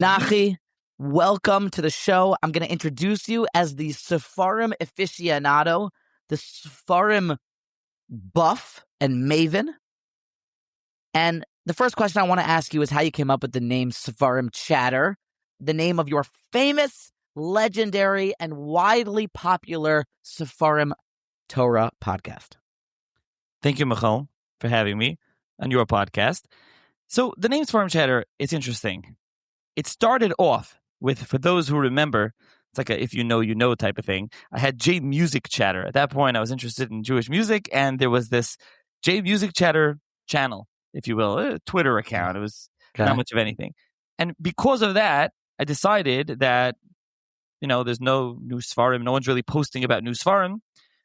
Nachi, welcome to the show. I'm going to introduce you as the Seforim aficionado, the Seforim buff and maven. And the first question I want to ask you is how you came up with the name Seforim Chatter, the name of your famous, legendary, and widely popular Seforim Torah podcast. Thank you, Michal, for having me on your podcast. So the name Seforim Chatter is interesting. It started off with, for those who remember, it's like a if you know type of thing. I had J Music Chatter. At that point, I was interested in Jewish music, and there was this J Music Chatter channel, if you will, a Twitter account. It was not much of anything. And because of that, I decided that, there's no new Sfarim. No one's really posting about new Sfarim.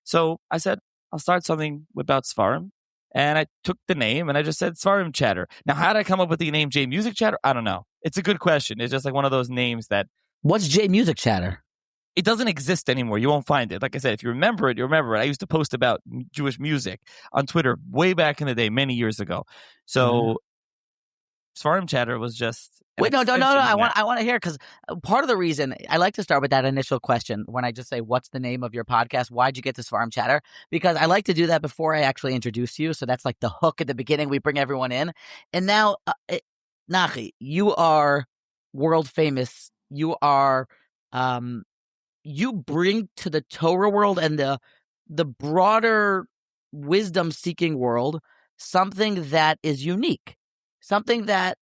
So I said, I'll start something about Sfarim. And I took the name and I just said Seforim Chatter. Now, how did I come up with the name J Music Chatter? I don't know. It's a good question. It's just like one of those names that... What's J Music Chatter? It doesn't exist anymore. You won't find it. Like I said, if you remember it, you remember it. I used to post about Jewish music on Twitter way back in the day, many years ago. So Seforim Chatter was just... Wait, no. I want to hear, because part of the reason I like to start with that initial question when I just say, what's the name of your podcast? Why'd you get to Seforim Chatter? Because I like to do that before I actually introduce you. So that's like the hook at the beginning. We bring everyone in. And now, Nachi, you are world famous. You are, you bring to the Torah world and the broader wisdom seeking world something that is unique, something that,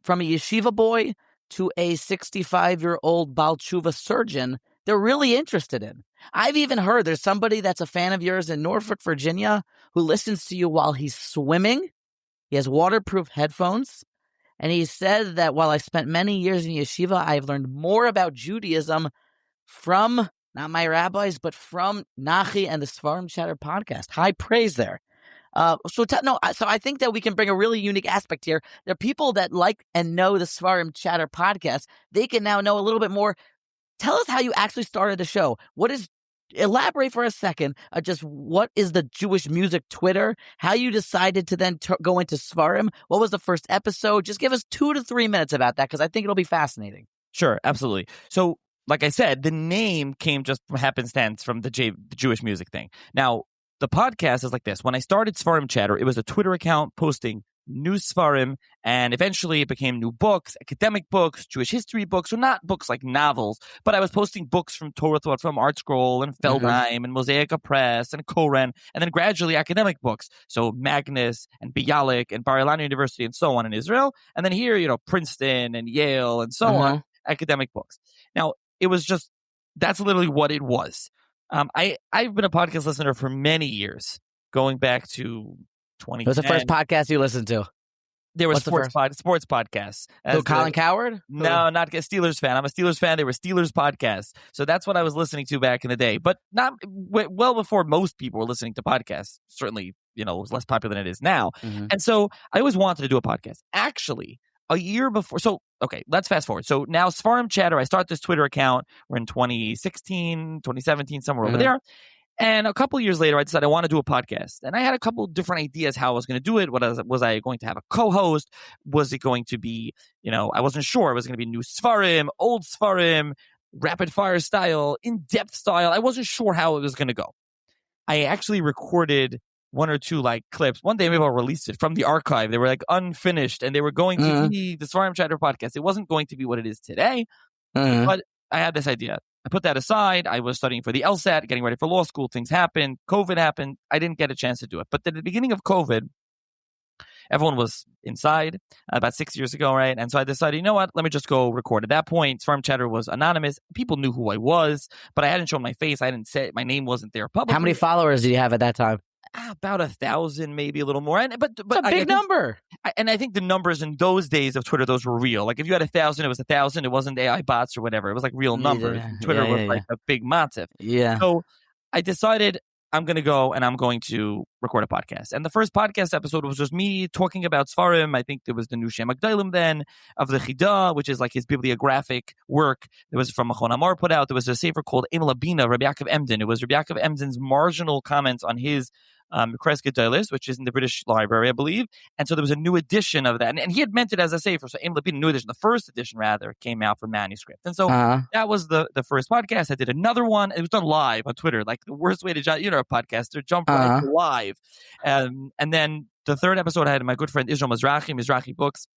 from a yeshiva boy to a 65-year-old Baal Tshuva surgeon, they're really interested in. I've even heard there's somebody that's a fan of yours in Norfolk, Virginia, who listens to you while he's swimming. He has waterproof headphones. And he said that while I spent many years in yeshiva, I've learned more about Judaism from, not my rabbis, but from Nachi and the Seforim Chatter podcast. High praise there. So I think that we can bring a really unique aspect here. There are people that like and know the Seforim Chatter podcast. They can now know a little bit more. Tell us how you actually started the show. Elaborate for a second. Just what is the Jewish music Twitter? How you decided to then go into Seforim? What was the first episode? Just give us 2 to 3 minutes about that, because I think it'll be fascinating. Sure, absolutely. So, like I said, the name came just from happenstance from the Jewish music thing. Now, the podcast is like this. When I started Seforim Chatter, it was a Twitter account posting new Seforim, and eventually it became new books, academic books, Jewish history books, so not books like novels, but I was posting books from Torah Thought, from Art Scroll and Feldheim and Mosaica Press and Koren, and then gradually academic books, so Magnus and Bialik and Bar Ilan University and so on in Israel, and then here, Princeton and Yale and so on, academic books. Now, it was just, that's literally what it was. I've been a podcast listener for many years, going back to 2010. What was the first podcast you listened to? There were sports podcasts. So Colin Cowherd? No, not a Steelers fan. I'm a Steelers fan. They were Steelers podcasts. So that's what I was listening to back in the day. But not well before most people were listening to podcasts. Certainly, it was less popular than it is now. And so I always wanted to do a podcast. Actually, a year before. So, okay, let's fast forward. So now Seforim Chatter, I start this Twitter account. We're in 2016, 2017, somewhere over there. And a couple of years later, I decided I want to do a podcast. And I had a couple of different ideas how I was going to do it. Was I going to have a co-host? Was it going to be, I wasn't sure. Was it going to be new Seforim, old Seforim, rapid fire style, in-depth style? I wasn't sure how it was going to go. I actually recorded 1 or 2 clips. One day maybe I'll release it from the archive. They were unfinished, and they were going to be the Seforim Chatter podcast. It wasn't going to be what it is today, but I had this idea. I put that aside. I was studying for the LSAT, getting ready for law school. Things happened. COVID happened. I didn't get a chance to do it. But at the beginning of COVID, everyone was inside about 6 years ago, right? And so I decided, you know what? Let me just go record. At that point, Seforim Chatter was anonymous. People knew who I was, but I hadn't shown my face. I didn't say my name wasn't there publicly. How many followers did you have at that time? About 1,000, maybe a little more. But it's a big number. And I think the numbers in those days of Twitter, those were real. If you had 1,000, it was 1,000. It wasn't AI bots or whatever. It was real numbers. Twitter was a big matzif. Yeah. So I decided I'm going to go and I'm going to record a podcast. And the first podcast episode was just me talking about Seforim. I think there was the new Shem Agdalim then of the Chida, which is his bibliographic work. There was from Machon Amar put out. There was a sefer called Em Labina, Rabbi Yaakov Emden. It was Rabbi Yaakov Emden's marginal comments on his Kres Gedolos, which is in the British Library, I believe. And so there was a new edition of that. And he had meant it as a sefer, so Aim Lapid, a new edition. The first edition, rather, came out for manuscript. And so that was the first podcast. I did another one. It was done live on Twitter, like the worst way to jump, a podcaster, jump right live. And then the third episode, I had my good friend Israel Mizrahi Books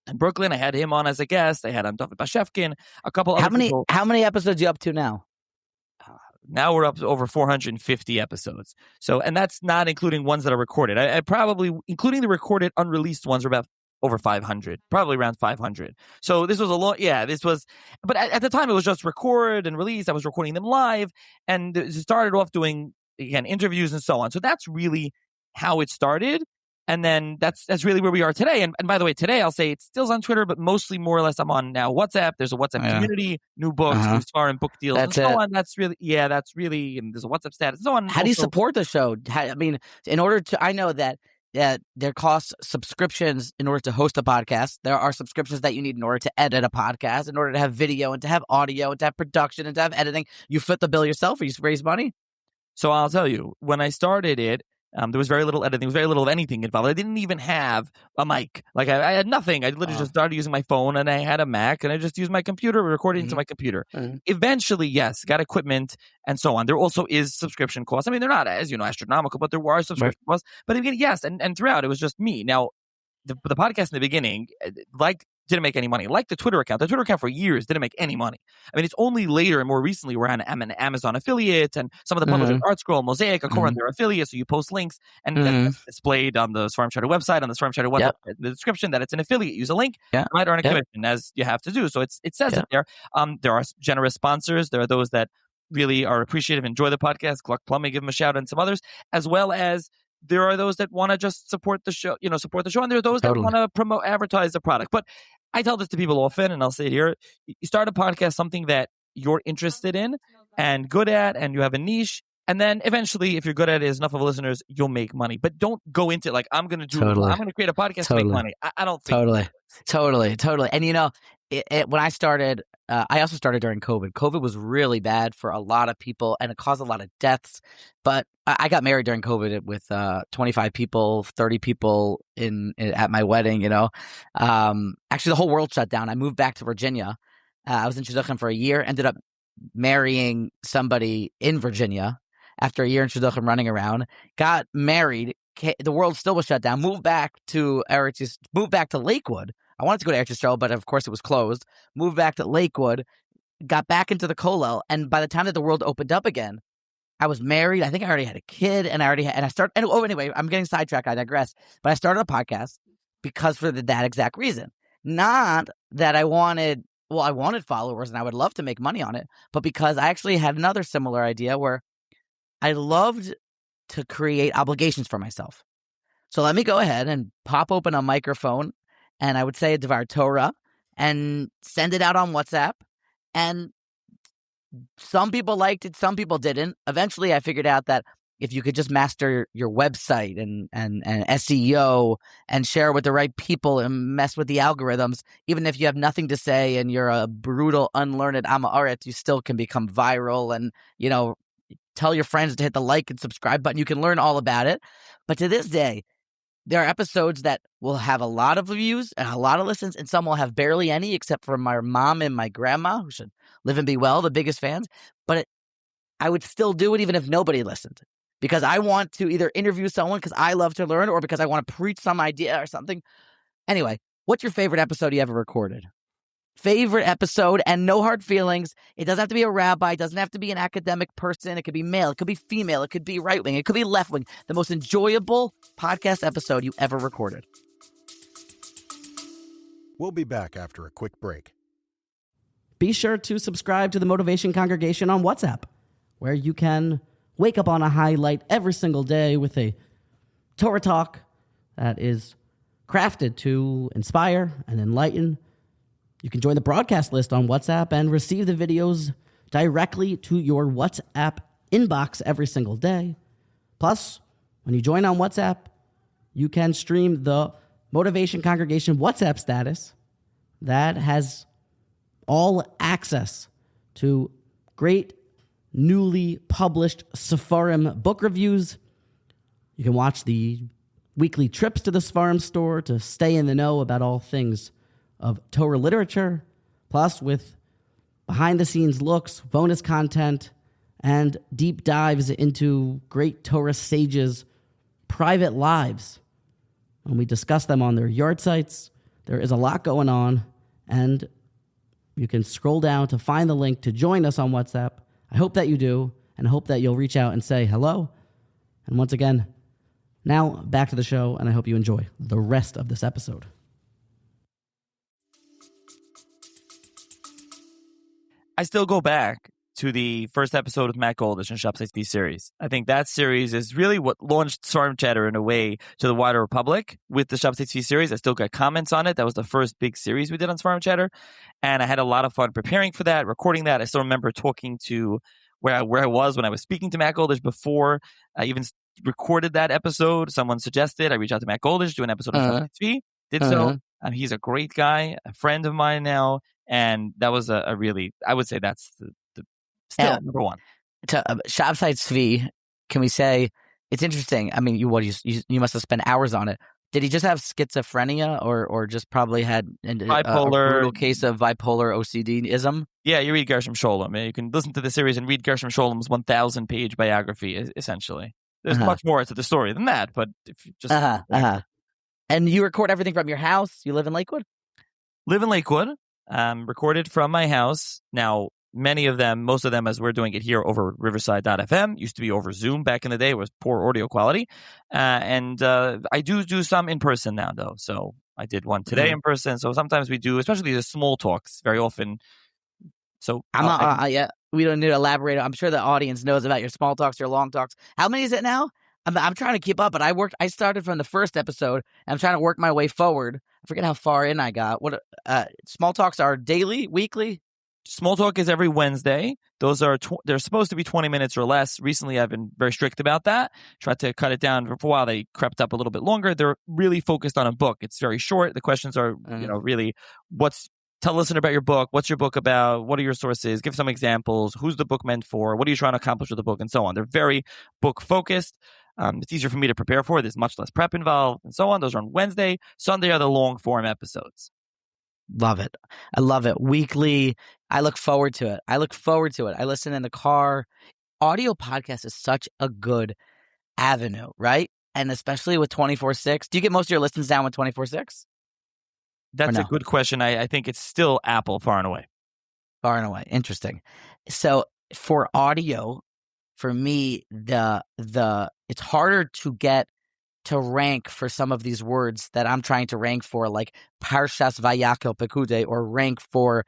in Brooklyn. I had him on as a guest. I had David Bashevkin, a couple other people. How many episodes are you up to now? Now we're up to over 450 episodes. So, and that's not including ones that are recorded. I probably, including the recorded unreleased ones, are about over 500, probably around 500. So this was a lot. Yeah, but at the time it was just record and release. I was recording them live, and it started off doing, again, interviews and so on. So that's really how it started. And then that's really where we are today. And by the way, today I'll say it's still on Twitter, but mostly more or less I'm on now WhatsApp. There's a WhatsApp community, new books, new Seforim book deals, and so on. That's really, and there's a WhatsApp status and so on. How do you support the show? In order to, I know that there costs subscriptions in order to host a podcast. There are subscriptions that you need in order to edit a podcast, in order to have video and to have audio and to have production and to have editing. You foot the bill yourself, or you raise money? So I'll tell you, when I started it, there was very little editing. There was very little of anything involved. I didn't even have a mic. Like I had nothing. I literally just started using my phone, and I had a Mac, and I just used my computer, recording into my computer. Eventually, yes, got equipment and so on. There also is subscription costs. I mean, they're not, as you know, astronomical, but there were subscription costs. But again, yes, and throughout, it was just me. Now, the podcast in the beginning, didn't make any money. Like the Twitter account for years didn't make any money. I mean, it's only later and more recently where I'm an Amazon affiliate, and some of the publishers, ArtScroll, Mosaic, Akoran, they're affiliates, so you post links, and that's displayed on the Seforim Chatter website, in the description that it's an affiliate. Use a link, you might earn a commission, as you have to do. So it says it there. There are generous sponsors. There are those that really are appreciative, enjoy the podcast. Gluck Plumbing, give them a shout, and some others, as well as there are those that want to just support the show, and there are those that want to advertise the product. But I tell this to people often, and I'll say it here. You start a podcast, something that you're interested in and good at, and you have a niche. And then eventually, if you're good at it, there's enough of listeners, you'll make money. But don't go into like, I'm going to create a podcast to make money. I don't think. Totally. And when I started, I also started during COVID. COVID was really bad for a lot of people, and it caused a lot of deaths. But I got married during COVID with 25 people, 30 people at my wedding. Actually, the whole world shut down. I moved back to Virginia. I was in Shidduchim for a year. Ended up marrying somebody in Virginia after a year in Shidduchim running around. Got married. The world still was shut down. Moved back to Lakewood. I wanted to go to Eretz Yisrael, but of course it was closed. Moved back to Lakewood, got back into the kollel, and by the time that the world opened up again, I was married. I think I already had a kid, anyway, I'm getting sidetracked. I digress. But I started a podcast because for that exact reason. Not that I wanted followers and I would love to make money on it, but because I actually had another similar idea where I loved to create obligations for myself. So let me go ahead and pop open a microphone, and I would say a Devar Torah and send it out on WhatsApp. And some people liked it, some people didn't. Eventually, I figured out that if you could just master your website and SEO and share with the right people and mess with the algorithms, even if you have nothing to say and you're a brutal, unlearned Amaret, you still can become viral and, tell your friends to hit the like and subscribe button. You can learn all about it. But to this day, there are episodes that will have a lot of views and a lot of listens, and some will have barely any, except for my mom and my grandma, who should live and be well, the biggest fans. But I would still do it even if nobody listened, because I want to either interview someone because I love to learn, or because I want to preach some idea or something. Anyway, what's your favorite episode you ever recorded? Favorite episode, and no hard feelings. It doesn't have to be a rabbi. It doesn't have to be an academic person. It could be male. It could be female. It could be right wing. It could be left wing. The most enjoyable podcast episode you ever recorded. We'll be back after a quick break. Be sure to subscribe to the Motivation Congregation on WhatsApp, where you can wake up on a highlight every single day with a Torah talk that is crafted to inspire and enlighten. You can join the broadcast list on WhatsApp and receive the videos directly to your WhatsApp inbox every single day. Plus, when you join on WhatsApp, you can stream the Motivation Congregation WhatsApp status that has all access to great newly published Seforim book reviews, You can watch the weekly trips to the Seforim store to stay in the know about all things of Torah literature, plus with behind-the-scenes looks, bonus content, and deep dives into great Torah sages' private lives. And we discuss them on their yard sites. There is a lot going on, and you can scroll down to find the link to join us on WhatsApp. I hope that you do, and I hope that you'll reach out and say hello. And once again, now back to the show, and I hope you enjoy the rest of this episode. I still go back to the first episode of Matt Goldish and Shabtai Tzvi series. I think that series is really what launched Seforim Chatter in a way to the wider public with the Shabtai Tzvi series. I still got comments on it. That was the first big series we did on Seforim Chatter. And I had a lot of fun preparing for that, recording that. I still remember talking to where I was when I was speaking to Matt Goldish before I even recorded that episode. Someone suggested I reach out to Matt Goldish, do an episode of Shabtai Tzvi. Did so. He's a great guy, a friend of mine now. And that was a really, I would say that's the still number one. To Shabtai Tzvi, can we say it's interesting? I mean, you must have spent hours on it. Did he just have schizophrenia, or just probably had bipolar, a brutal case of bipolar OCD-ism? Yeah, you read Gershom Scholem. You can listen to the series and read Gershom Scholem's 1,000-page biography. Essentially, there's much more to the story than that. But if you just and you record everything from your house. You live in Lakewood. Live in Lakewood. Recorded from my house. Now, most of them, as we're doing it here over Riverside.fm, used to be over Zoom back in the day. It was poor audio quality. And I do some in person now, though. So I did one today in person. So sometimes we do, especially the small talks, very often. So we don't need to elaborate. I'm sure the audience knows about your small talks, your long talks. How many is it now? I'm trying to keep up, but I started from the first episode, and I'm trying to work my way forward. I forget how far in I got. What small talks are daily, weekly? Small talk is every Wednesday. Those are they're supposed to be 20 minutes or less. Recently, I've been very strict about that. Tried to cut it down. For a while, they crept up a little bit longer. They're really focused on a book. It's very short. The questions are, really tell a listener about your book. What's your book about? What are your sources? Give some examples. Who's the book meant for? What are you trying to accomplish with the book? And so on. They're very book focused. It's easier for me to prepare for. There's much less prep involved and so on. Those are on Wednesday. Sunday are the long form episodes. Love it. I love it. Weekly. I look forward to it. I listen in the car. Audio podcast is such a good avenue, right? And especially with 24/6. Do you get most of your listens down with 24/6? That's a good question. I think it's still Apple far and away. Far and away. Interesting. So for audio, for me, it's harder to get to rank for some of these words that I'm trying to rank for, like Parshas Vayakel Pekude, or rank for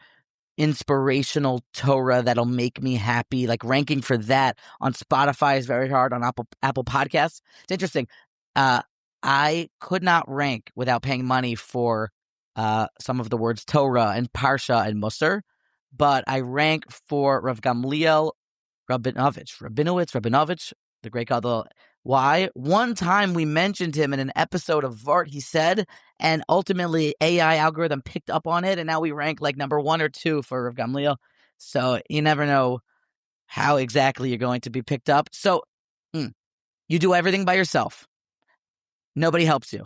inspirational Torah that'll make me happy. Like ranking for that on Spotify is very hard. On Apple Podcasts, it's interesting. I could not rank without paying money for some of the words Torah and Parsha and Musar, but I rank for Rav Gamliel Rabinovich, the great Gadol. Why? One time we mentioned him in an episode of Vart, he said, and ultimately AI algorithm picked up on it, and now we rank like number 1 or 2 for Rav Gamliel. So you never know how exactly you're going to be picked up. So you do everything by yourself. Nobody helps you.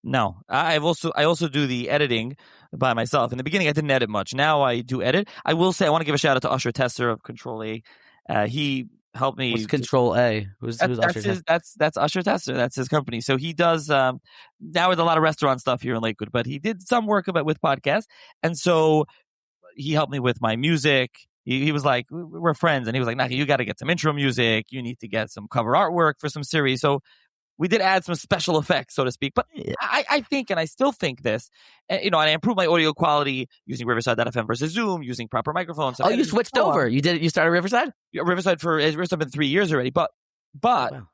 No, I also do the editing by myself. In the beginning, I didn't edit much. Now I do edit. I will say I want to give a shout out to Usher Tesser of Control A. He helped me. What's Control A? Who's Usher? That's Usher Tesser. That's his company. So he does now with a lot of restaurant stuff here in Lakewood, but he did some work with podcasts, and so he helped me with my music. He was like, we're friends, and he was like, Nachi, you got to get some intro music. You need to get some cover artwork for some series. So we did add some special effects, so to speak. But I think, and I still think this, and I improved my audio quality using Riverside.fm versus Zoom, using proper microphones. Oh, you switched over. You started Riverside? Yeah, Riverside been 3 years already. But wow.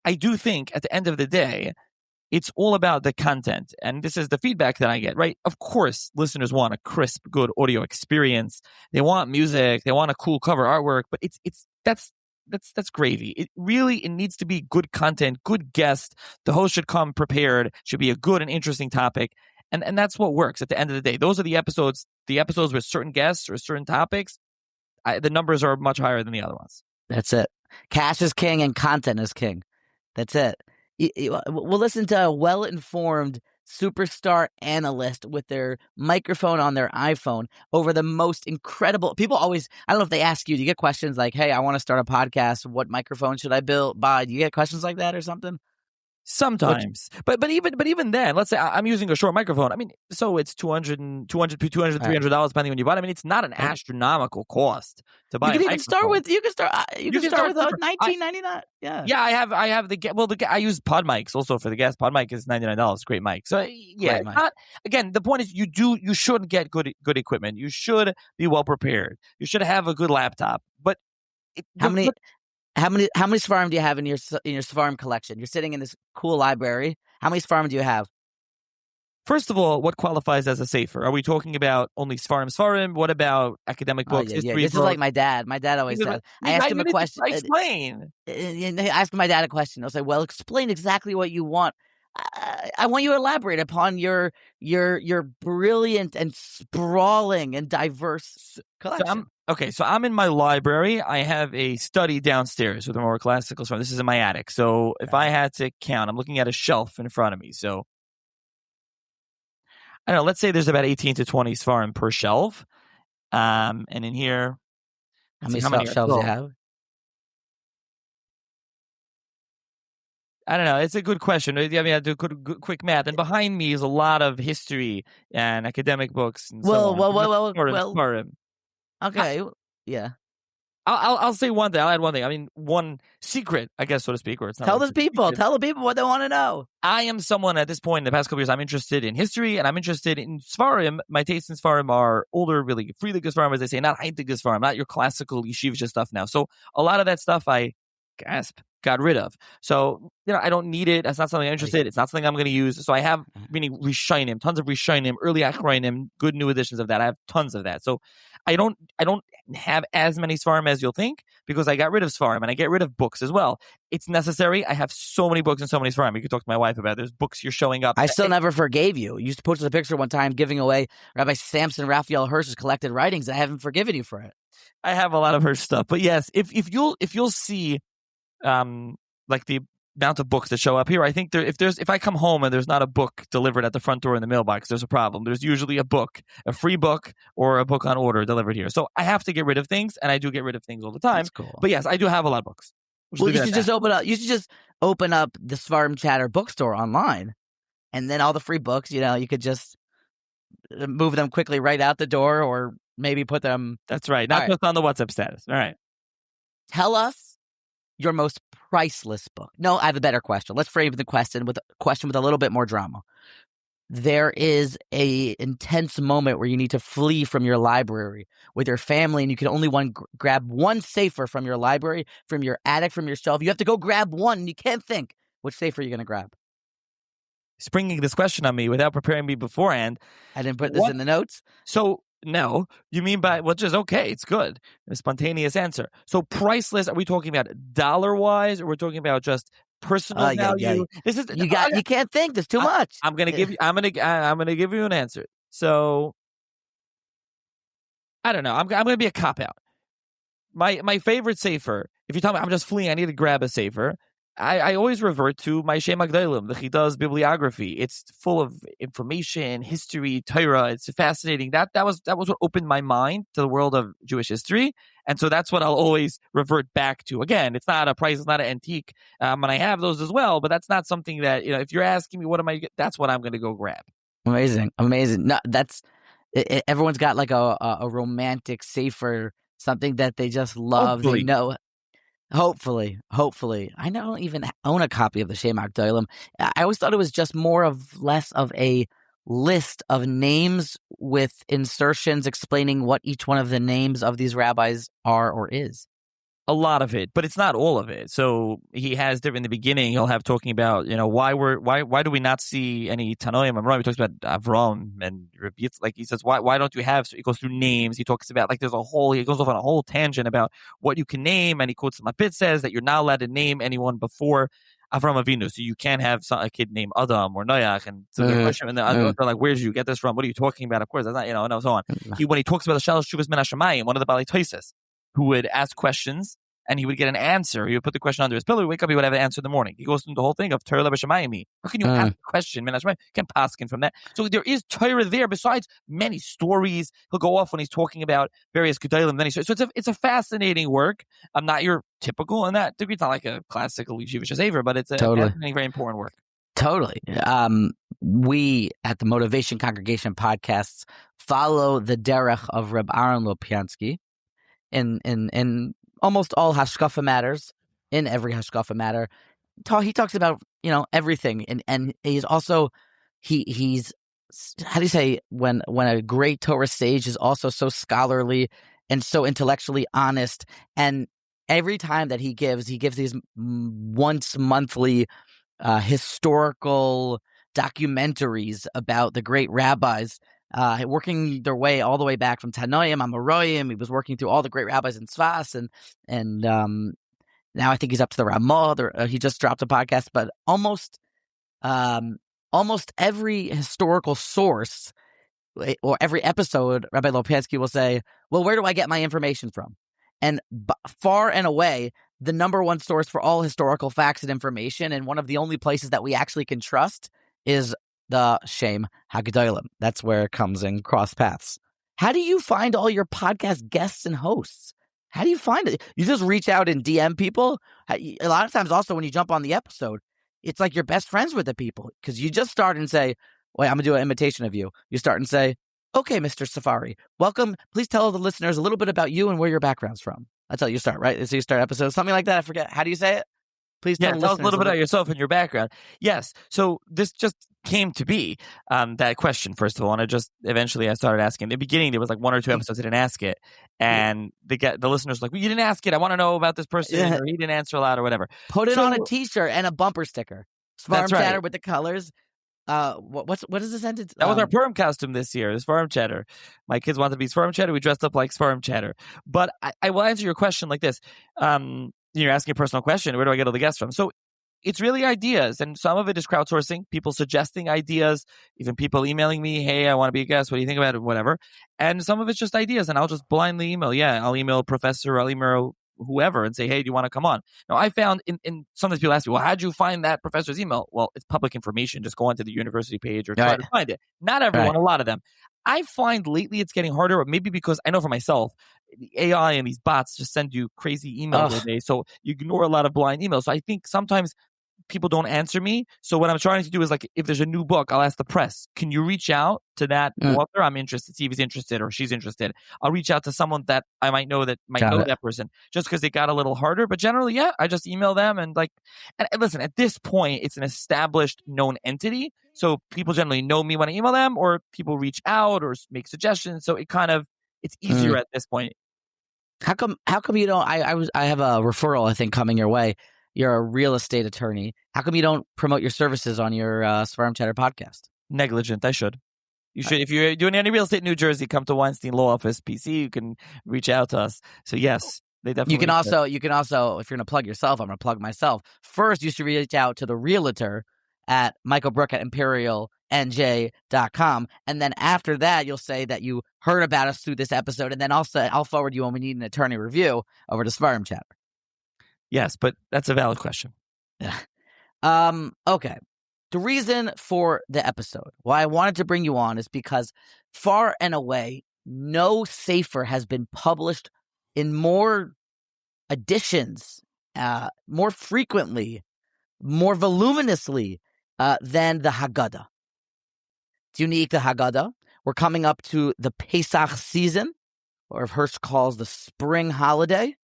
I do think at the end of the day, it's all about the content. And this is the feedback that I get, right? Of course, listeners want a crisp, good audio experience. They want music. They want a cool cover artwork. But that's gravy. It needs to be good content, good guest. The host should come prepared, should be a good and interesting topic. And that's what works at the end of the day. Those are the episodes with certain guests or certain topics. The numbers are much higher than the other ones. That's it. Cash is king and content is king. That's it. We'll listen to a well-informed superstar analyst with their microphone on their iPhone over the most incredible. People always, I don't know if they ask you, do you get questions like, hey, I want to start a podcast. What microphone should I buy? Do you get questions like that or something? Sometimes, but even then, let's say I'm using a short microphone. I mean, so it's $200, $300 depending when you buy it. I mean, it's not an astronomical cost to buy. You can even start with you can start with $19.99. Yeah, I have I use pod mics also for the guest. Pod mic is $99, great mic. So yeah, not, again, the point is you should get good equipment. You should be well prepared. You should have a good laptop. But how many Seforim do you have in your Seforim collection? You're sitting in this cool library. How many Seforim do you have? First of all, what qualifies as a sefer? Are we talking about only Seforim? What about academic books? History This is like my dad. My dad always says. I asked him a question. Explain. I asked my dad a question. I'll say, well, explain exactly what you want. I want you to elaborate upon your brilliant and sprawling and diverse collection. So I'm in my library. I have a study downstairs with a more classical Seforim. This is in my attic. So if I had to count, I'm looking at a shelf in front of me. So I don't know, let's say there's about 18 to 20 Seforim per shelf. And in here, how many shelves do you have? I don't know. It's a good question. I mean, I do quick math. And behind me is a lot of history and academic books. And well. Okay. Yeah. I'll say one thing. I'll add one thing. I mean, one secret, I guess, so to speak. Or it's not tell the people what they want to know. I am someone at this point in the past couple years. I'm interested in history and I'm interested in Seforim. My tastes in Seforim are older, really Friedrich Seforim, as they say, not Heinrich Seforim, not your classical yeshivish stuff now. So a lot of that stuff I got rid of. So, I don't need it. That's not something I'm interested in. It's not something I'm going to use. So I have Rishonim, tons of Rishonim, early Achronim, good new editions of that. I have tons of that. So I don't have as many Seforim as you'll think because I got rid of Seforim and I get rid of books as well. It's necessary. I have so many books and so many Seforim. You can talk to my wife about it. There's books you're showing up. I still never forgave you. You used to post a picture one time giving away Rabbi Samson Raphael Hirsch's collected writings. I haven't forgiven you for it. I have a lot of Hirsch stuff. But yes, if you'll see like the amount of books that show up here, I think if I come home and there's not a book delivered at the front door in the mailbox, there's a problem. There's usually a book, a free book, or a book on order delivered here. So I have to get rid of things, and I do get rid of things all the time. That's cool. But yes, I do have a lot of books. Well, you should just open up the Seforim Chatter bookstore online, and then all the free books, you could just move them quickly right out the door, or maybe put them. That's right. Not just on the WhatsApp status. All right. Tell us your most priceless book. No, I have a better question. Let's frame the question with a little bit more drama. There is a intense moment where you need to flee from your library with your family, and you can only grab one sefer from your library, from your attic, from your shelf. You have to go grab one, and you can't think. Which sefer are you going to grab? Springing this question on me without preparing me beforehand. I didn't put this in the notes. So no, you mean by which is okay. It's good. A spontaneous answer. So priceless. Are we talking about dollar wise, or we're talking about just personal value? Yeah. This is you can't think. There's too much. I'm gonna give you an answer. So I don't know. I'm gonna be a cop out. My favorite sefer. If you tell me I'm just fleeing, I need to grab a sefer. I always revert to my Shem Agdalim, the Haggadah's bibliography. It's full of information, history, Torah. It's fascinating. That was what opened my mind to the world of Jewish history, and so that's what I'll always revert back to. Again, it's not a price, it's not an antique, and I have those as well. But that's not something that if you're asking me what am I, that's what I'm going to go grab. Amazing. No, that's everyone's got like a romantic sefer, something that they just love. Hopefully. They know. Hopefully. I don't even own a copy of the Shem Agdalim. I always thought it was just less of a list of names with insertions explaining what each one of the names of these rabbis are or is. A lot of it, but it's not all of it. So he has different in the beginning. He'll have talking about why do we not see any Tanoim? He talks about Avram and Rabbi. Like he says, why don't you have? So he goes through names. He talks about he goes off on a whole tangent about what you can name, and he quotes Lapid says that you're not allowed to name anyone before Avram Avinu. So you can't have a kid named Adam or Noach. And so they're like, where did you get this from? What are you talking about? Of course, that's not and so on. When he talks about the Shalosh Shuvas Min HaShamayim, one of the Balei Tosas, who would ask questions and he would get an answer. He would put the question under his pillow. He'd wake up, he would have an answer in the morning. He goes through the whole thing of Torah L'B'Shamayim. How can you ask a question? You can paskin from that. So there is Torah there besides many stories. He'll go off when he's talking about various Gedolim. So it's a fascinating work. I'm not your typical in that degree. It's not like a classical Yeshivish Aver, but it's a fascinating, very important work. Totally. We at the Motivation Congregation podcasts follow the derech of Reb Aaron Lopiansky in almost all hashkafa matters. In every hashkafa matter, he talks about everything, and he's also he's how do you say when a great Torah sage is also so scholarly and so intellectually honest, and every time that he gives these once monthly historical documentaries about the great rabbis, working their way all the way back from Tanoim, Amoraim. He was working through all the great rabbis in Sfas, and now I think he's up to the Ramah. He just dropped a podcast, but almost every historical source or every episode, Rabbi Lopiansky will say, well, where do I get my information from? And far and away, the number one source for all historical facts and information, and one of the only places that we actually can trust, is the Shem Haggadah. That's where it comes in cross paths. How do you find all your podcast guests and hosts? How do you find it? You just reach out and DM people? A lot of times also when you jump on the episode, it's like you're best friends with the people, because you just start and say, wait, I'm going to do an imitation of you. You start and say, okay, Mr. Safari, welcome. Please tell the listeners a little bit about you and where your background's from. That's how you start, right? So you start episodes, something like that. I forget. How do you say it? Please tell us a little bit about yourself and your background. Yes. So this just came to be, that question, first of all. And I started asking. In the beginning, there was like one or two episodes I didn't ask it. And the listeners were like, well, you didn't ask it. I want to know about this person, or he didn't answer a lot or whatever. Put it on a t-shirt and a bumper sticker. Seforim Chatter with the colors. What is the sentence? That was our Purim costume this year. It was Seforim Chatter. My kids wanted to be Seforim Chatter. We dressed up like Seforim Chatter. But I will answer your question like this. You're asking a personal question. Where do I get all the guests from? So it's really ideas. And some of it is crowdsourcing, people suggesting ideas, even people emailing me, hey, I want to be a guest. What do you think about it? Whatever. And some of it's just ideas. And I'll just blindly email. Yeah, I'll email a professor. I'll email whoever and say, hey, do you want to come on? Now, I found in sometimes people ask me, well, how'd you find that professor's email? Well, it's public information. Just go onto the university page or try to find it. Not everyone, a lot of them. I find lately it's getting harder, maybe because I know for myself, the AI and these bots just send you crazy emails all day. So you ignore a lot of blind emails. So I think sometimes people don't answer me. So what I'm trying to do is, like, if there's a new book, I'll ask the press, can you reach out to that author? I'm interested, see if he's interested or she's interested. I'll reach out to someone that I might know that person, just because it got a little harder. But generally, I just email them and listen, at this point, it's an established known entity. So people generally know me when I email them, or people reach out or make suggestions. So it's easier at this point. How come you don't? I have a referral, I think, coming your way. You're a real estate attorney. How come you don't promote your services on your Seforim Chatter podcast? Negligent. I should. You should. If you're doing any real estate in New Jersey, come to Weinstein Law Office, PC. You can reach out to us. So yes, they definitely. You can also, if you're going to plug yourself, I'm going to plug myself. First, you should reach out to the realtor at Michael Brook at ImperialNJ.com. And then after that, you'll say that you heard about us through this episode. And then also, I'll forward you when we need an attorney review over to Seforim Chatter. Yes, but that's a valid question. Yeah. Okay. The reason for the episode, why I wanted to bring you on, is because far and away, no Sefer has been published in more editions, more frequently, more voluminously than the Haggadah. It's unique, the Haggadah. We're coming up to the Pesach season, or Hirsch calls the spring holiday.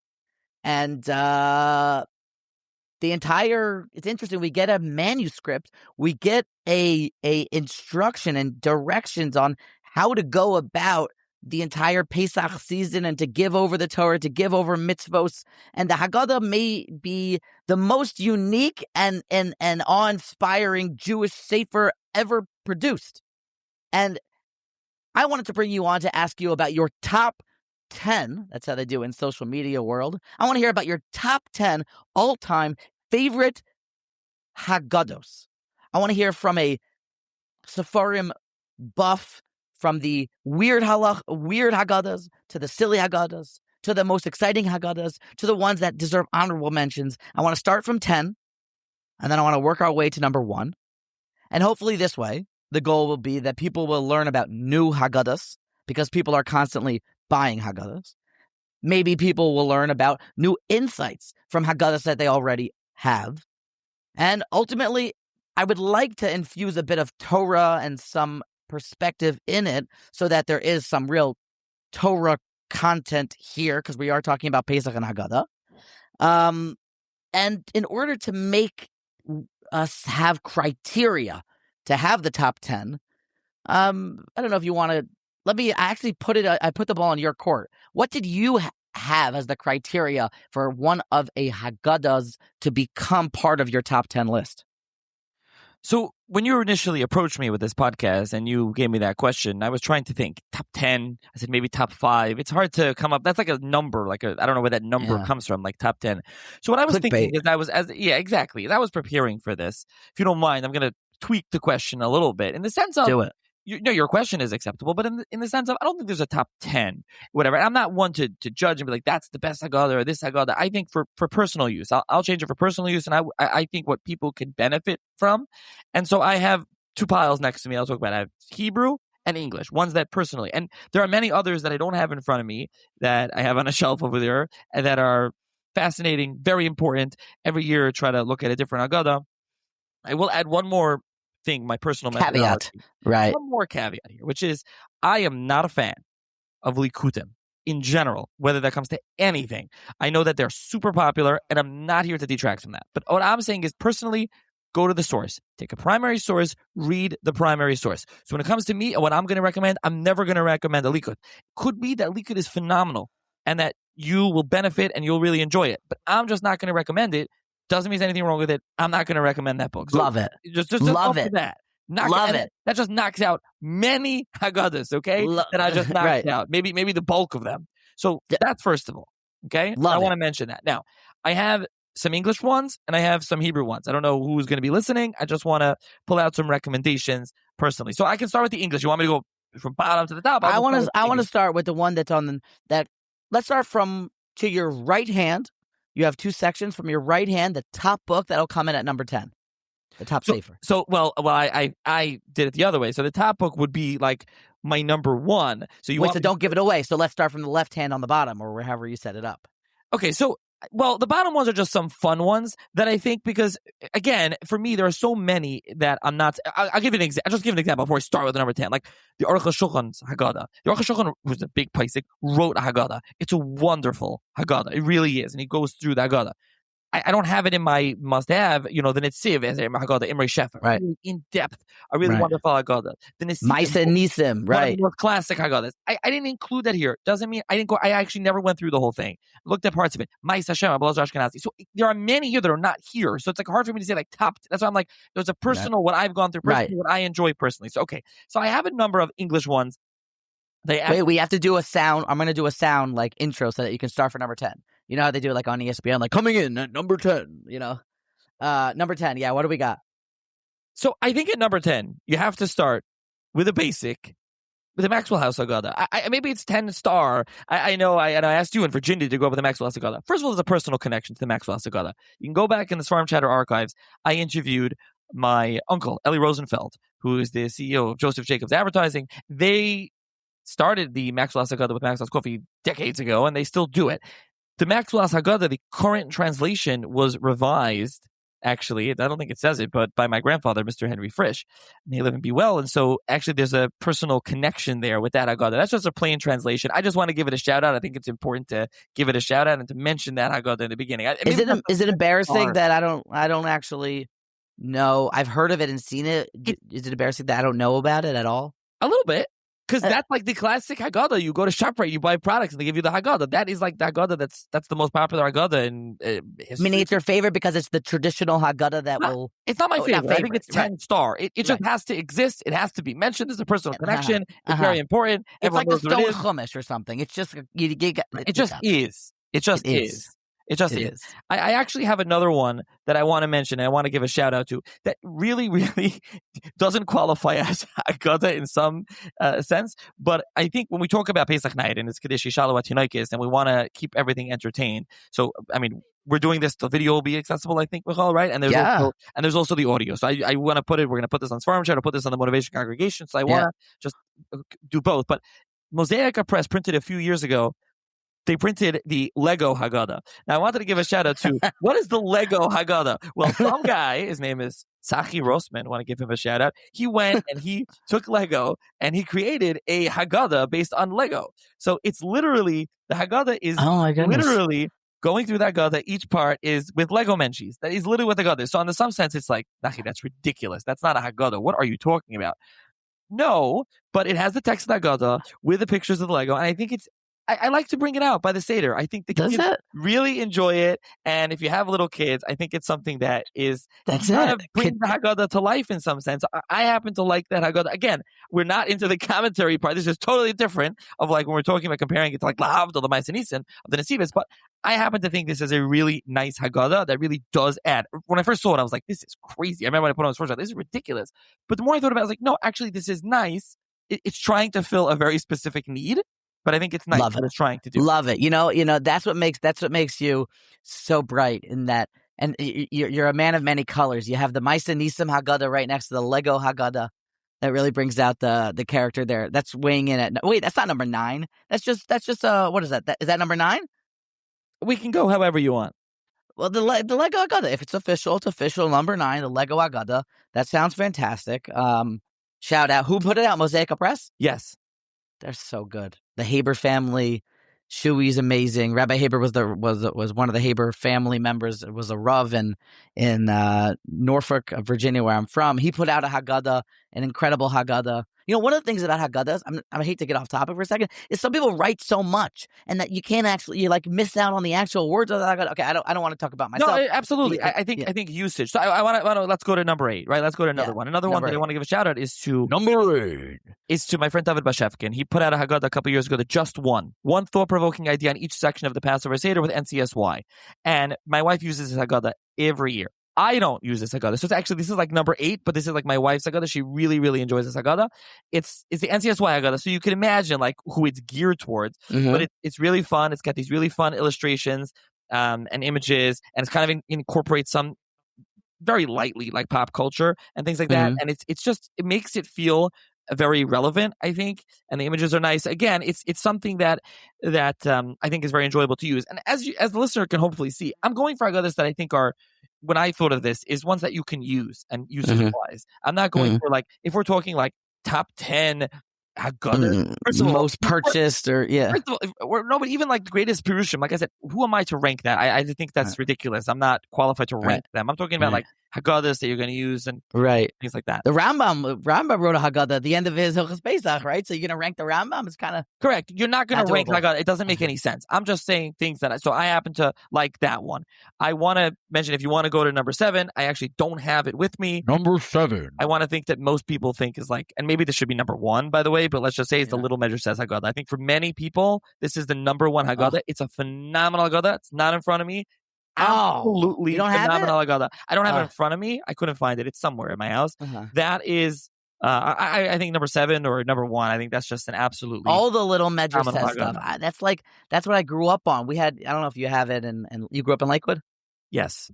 And it's interesting. We get a manuscript. We get a instruction and directions on how to go about the entire Pesach season and to give over the Torah, to give over mitzvos. And the Haggadah may be the most unique and awe-inspiring Jewish sefer ever produced. And I wanted to bring you on to ask you about your top 10, that's how they do in social media world. I want to hear about your top 10 all-time favorite Haggados. I want to hear from a Seforim buff, from the weird Haggadahs to the silly Haggadahs to the most exciting Haggadahs, to the ones that deserve honorable mentions. I want to start from 10, and then I want to work our way to number 1. And hopefully this way, the goal will be that people will learn about new Haggadahs, because people are constantly buying Haggadahs. Maybe people will learn about new insights from Haggadahs that they already have. And ultimately, I would like to infuse a bit of Torah and some perspective in it so that there is some real Torah content here, because we are talking about Pesach and Haggadah. And in order to make us have criteria to have the top 10, I don't know if you want to, I actually put the ball in your court. What did you have as the criteria for one of a Haggadahs to become part of your top 10 list? So when you initially approached me with this podcast and you gave me that question, I was trying to think top 10. I said maybe top 5. It's hard to come up. That's like a number, I don't know where that number comes from, like top 10. So what I was thinking is exactly. As I was preparing for this, if you don't mind, I'm going to tweak the question a little bit in the sense of, do it. Your question is acceptable, but in the sense of, I don't think there's a top 10, whatever. I'm not one to judge and be like, that's the best Haggadah or this Haggadah. I think for personal use, I'll change it for personal use, and I think what people can benefit from. And so I have 2 piles next to me. I'll talk about. I have Hebrew and English, ones that personally, and there are many others that I don't have in front of me that I have on a shelf over there and that are fascinating, very important. Every year, I try to look at a different Haggadah. I will add one more thing, my personal caveat, right? One more caveat here, which is I am not a fan of Likutim in general, whether that comes to anything. I know that they're super popular, and I'm not here to detract from that. But what I'm saying is, personally, go to the source. Take a primary source, read the primary source. So when it comes to me and what I'm going to recommend, I'm never going to recommend a Likud. Could be that Likud is phenomenal and that you will benefit and you'll really enjoy it. But I'm just not going to recommend it. Doesn't mean there's anything wrong with it. I'm not going to recommend that book. So love it. Just love it. That. Love it. That just knocks out many Haggadahs, okay? That I just knocked out. Maybe the bulk of them. So that's first of all, okay? I want to mention that. Now, I have some English ones and I have some Hebrew ones. I don't know who's going to be listening. I just want to pull out some recommendations personally. So I can start with the English. You want me to go from bottom to the top? I want to start with the one that's on that. Let's start from to your right hand. You have 2 sections from your right hand, the top book that'll come in at number 10, the top safer. So, I did it the other way. So the top book would be like my number 1. So don't give it away. So let's start from the left hand on the bottom or wherever you set it up. Okay, so the bottom ones are just some fun ones that I think, because again, for me, there are so many that I'm not. I'll give you an example. I'll just give an example before I start with the number 10. Like the Aruch HaShulchan's Haggadah. The Aruch HaShulchan was a big Pesach, wrote a Haggadah. It's a wonderful Haggadah. It really is, and he goes through the Haggadah. I don't have it in my must-have, the Netziv as a Haggadah, Imre Shefer. Right. Really in depth, a really wonderful Haggadah. The Netziv, Maisa Nisim, right. One of the most classic Haggadahs. I didn't include that here. Doesn't mean I didn't go. I actually never went through the whole thing. Looked at parts of it. Maisa Hashem, Rabbi Elazar Ashkenazi. So there are many here that are not here. So it's like hard for me to say like top. That's why I'm like, there's a personal, what I've gone through personally, what I enjoy personally. So, okay. So I have a number of English ones. Wait, we have to do a sound. I'm going to do a sound like intro so that you can start for number 10. You know how they do it like on ESPN, like coming in at number 10, number 10. Yeah. What do we got? So I think at number 10, you have to start with a basic, with the Maxwell House Haggadah. Maybe it's 10 star. I know, I asked you in Virginia to go up with the Maxwell House Haggadah. First of all, there's a personal connection to the Maxwell House Haggadah. You can go back in the Seforim Chatter archives. I interviewed my uncle, Eli Rosenfeld, who is the CEO of Joseph Jacobs Advertising. They started the Maxwell House Haggadah with Maxwell's Coffee decades ago, and they still do it. The Maxwell House Haggadah, the current translation was revised, actually, I don't think it says it, but by my grandfather, Mr. Henry Frisch. May he live and be well. And so actually there's a personal connection there with that Haggadah. That's just a plain translation. I just want to give it a shout out. I think it's important to give it a shout out and to mention that Haggadah in the beginning. Is it embarrassing that I don't actually know? I've heard of it and seen it. Is it embarrassing that I don't know about it at all? A little bit. Because that's like the classic Haggadah. You go to ShopRite, you buy products, and they give you the Haggadah. That is like the Haggadah that's the most popular Haggadah in history. Meaning it's your favorite because it's the traditional Haggadah that will... It's not my favorite. I think it's 10 star. It just has to exist. It has to be mentioned. There's a personal connection. It's very important. It's like the Stone Chumash or something. It's just... It just is. It just is. It just is. I actually have another one that I want to mention and I want to give a shout out to that really, really doesn't qualify as Haggadah in some sense. But I think when we talk about Pesach night and it's Kadeshi Shalawat Yunaikis and we want to keep everything entertained. So, I mean, we're doing this. The video will be accessible, I think, Michal, right? And there's also the audio. So I want to put it. We're going to put this on Seforim Chatter, put this on the Motivation Congregation. So I want to just do both. But Mosaic Press printed a few years ago. They printed the Lego Haggadah. Now I wanted to give a shout out to what is the Lego Haggadah? Well, some guy, his name is Sachi Rossman. I want to give him a shout out. He went and he took Lego and he created a Haggadah based on Lego. So it's literally the Haggadah is literally going through that Haggadah, each part is with Lego Menchies. That is literally what the Haggadah is. So in some sense, it's like, Nachi, that's ridiculous. That's not a Haggadah. What are you talking about? No, but it has the text of the Haggadah with the pictures of the Lego. And I think I like to bring it out by the Seder. I think the kids really enjoy it. And if you have little kids, I think it's something that is kind of bring the Haggadah to life in some sense. I happen to like that Haggadah. Again, we're not into the commentary part. This is totally different of like when we're talking about comparing it to like Lahavdol, the Ma'aseh Nisan of the Nesivos. But I happen to think this is a really nice Haggadah that really does add. When I first saw it, I was like, this is crazy. I remember when I put it on the first shot, this is ridiculous. But the more I thought about it, I was like, no, actually, this is nice. It's trying to fill a very specific need. But I think it's nice what it's trying to do. Love it. You know, that's what makes you so bright in that. And you're a man of many colors. You have the Ma'aseh Nisan Haggadah right next to the Lego Haggadah. That really brings out the character there. That's weighing in at. Wait, that's not number 9. That's just what is that? Is that number 9? We can go however you want. Well, the Lego Haggadah, if it's official, it's official. Number 9, the Lego Haggadah. That sounds fantastic. Shout out. Who put it out? Mosaic Press? Yes. They're so good. The Haber family, Shui's amazing. Rabbi Haber was one of the Haber family members. It was a Rav in Norfolk, Virginia, where I'm from. He put out a Haggadah, an incredible Haggadah. You know, one of the things about Haggadahs, I hate to get off topic for a second, is some people write so much and that you can't actually miss out on the actual words of the Haggadah. Okay, I don't want to talk about myself. No, absolutely. I think usage. So I want to let's go to number 8, right? Let's go to another one. Another one that I want to give a shout out is to number 8. Is to my friend David Bashevkin. He put out a Haggadah a couple years ago that just one thought-provoking idea on each section of the Passover Seder with NCSY. And my wife uses this Haggadah every year. I don't use this Haggadah. So this is like number 8, but this is like my wife's Haggadah. She really, really enjoys this Haggadah. It's the NCSY Haggadah. So you can imagine like who it's geared towards, but it's really fun. It's got these really fun illustrations and images, and it's kind of incorporates some very lightly like pop culture and things like that. And it makes it feel very relevant, I think, and the images are nice. Again, it's something that I think is very enjoyable to use. And as the listener can hopefully see, I'm going for Haggadahs that I think are, when I thought of this, is ones that you can use and usage-wise. I'm not going for like, if we're talking like top 10 Haggadah, most purchased, or First of all, but even like the greatest Pirushim, like I said, who am I to rank that? I think that's ridiculous. I'm not qualified to rank them. I'm talking about like Haggadahs that you're going to use and things like that. The Rambam wrote a Haggadah at the end of his Hilchos Pesach, right? So you're going to rank the Rambam? It's kind of correct. You're not going to rank Haggadah. It doesn't make any sense. I'm just saying things so I happen to like that one. I want to mention, if you want to go to number 7, I actually don't have it with me. Number 7. I want to think that most people think is like, and maybe this should be number 1, by the way, but let's just say it's the Little Measure Says Haggadah. I think for many people, this is the number 1 Haggadah. It's a phenomenal Haggadah. It's not in front of me. Absolutely you don't phenomenal have it? Haggadah. I don't have it in front of me. I couldn't find it. It's somewhere in my house. That is, I think number 7 or number 1. I think that's just an absolutely all the Little Measure Says stuff. That's what I grew up on. We had, I don't know if you have it, and you grew up in Lakewood. Yes.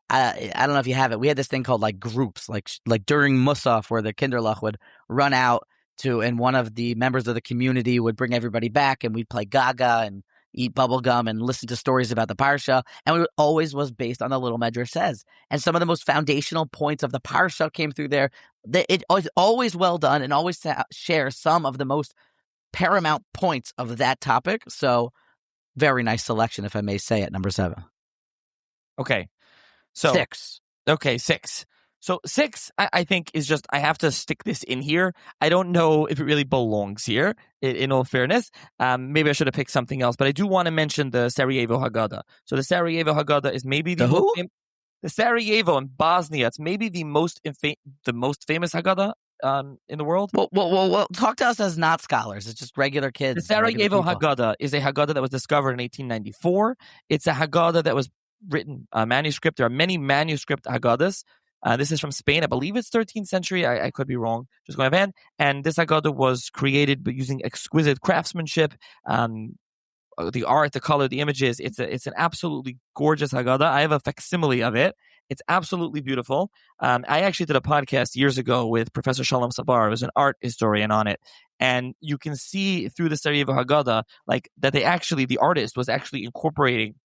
I don't know if you have it. We had this thing called like groups, like during Musaf, where the Kinderlach would run out and one of the members of the community would bring everybody back, and we'd play Gaga and eat bubblegum and listen to stories about the Parsha. And it always was based on the Little Measure Says. And some of the most foundational points of the Parsha came through there. It was always well done and always shares some of the most paramount points of that topic. So very nice selection, if I may say, at number 7. Okay. So 6. Okay, 6. So 6, I think, is just, I have to stick this in here. I don't know if it really belongs here, in all fairness. Maybe I should have picked something else, but I do want to mention the Sarajevo Haggadah. So the Sarajevo Haggadah is maybe the who? The Sarajevo in Bosnia. It's maybe the most famous Haggadah in the world. Well, talk to us as not scholars. It's just regular kids. The Sarajevo Haggadah is a Haggadah that was discovered in 1894. It's a Haggadah that was written manuscript. There are many manuscript Haggadahs. This is from Spain. I believe it's 13th century. I could be wrong. Just going offhand. And this Haggadah was created by using exquisite craftsmanship. The art, the color, the images. It's an absolutely gorgeous Haggadah. I have a facsimile of it. It's absolutely beautiful. I actually did a podcast years ago with Professor Shalom Sabar, who's an art historian on it. And you can see through the Sarajevo Haggadah, like that the artist was actually incorporating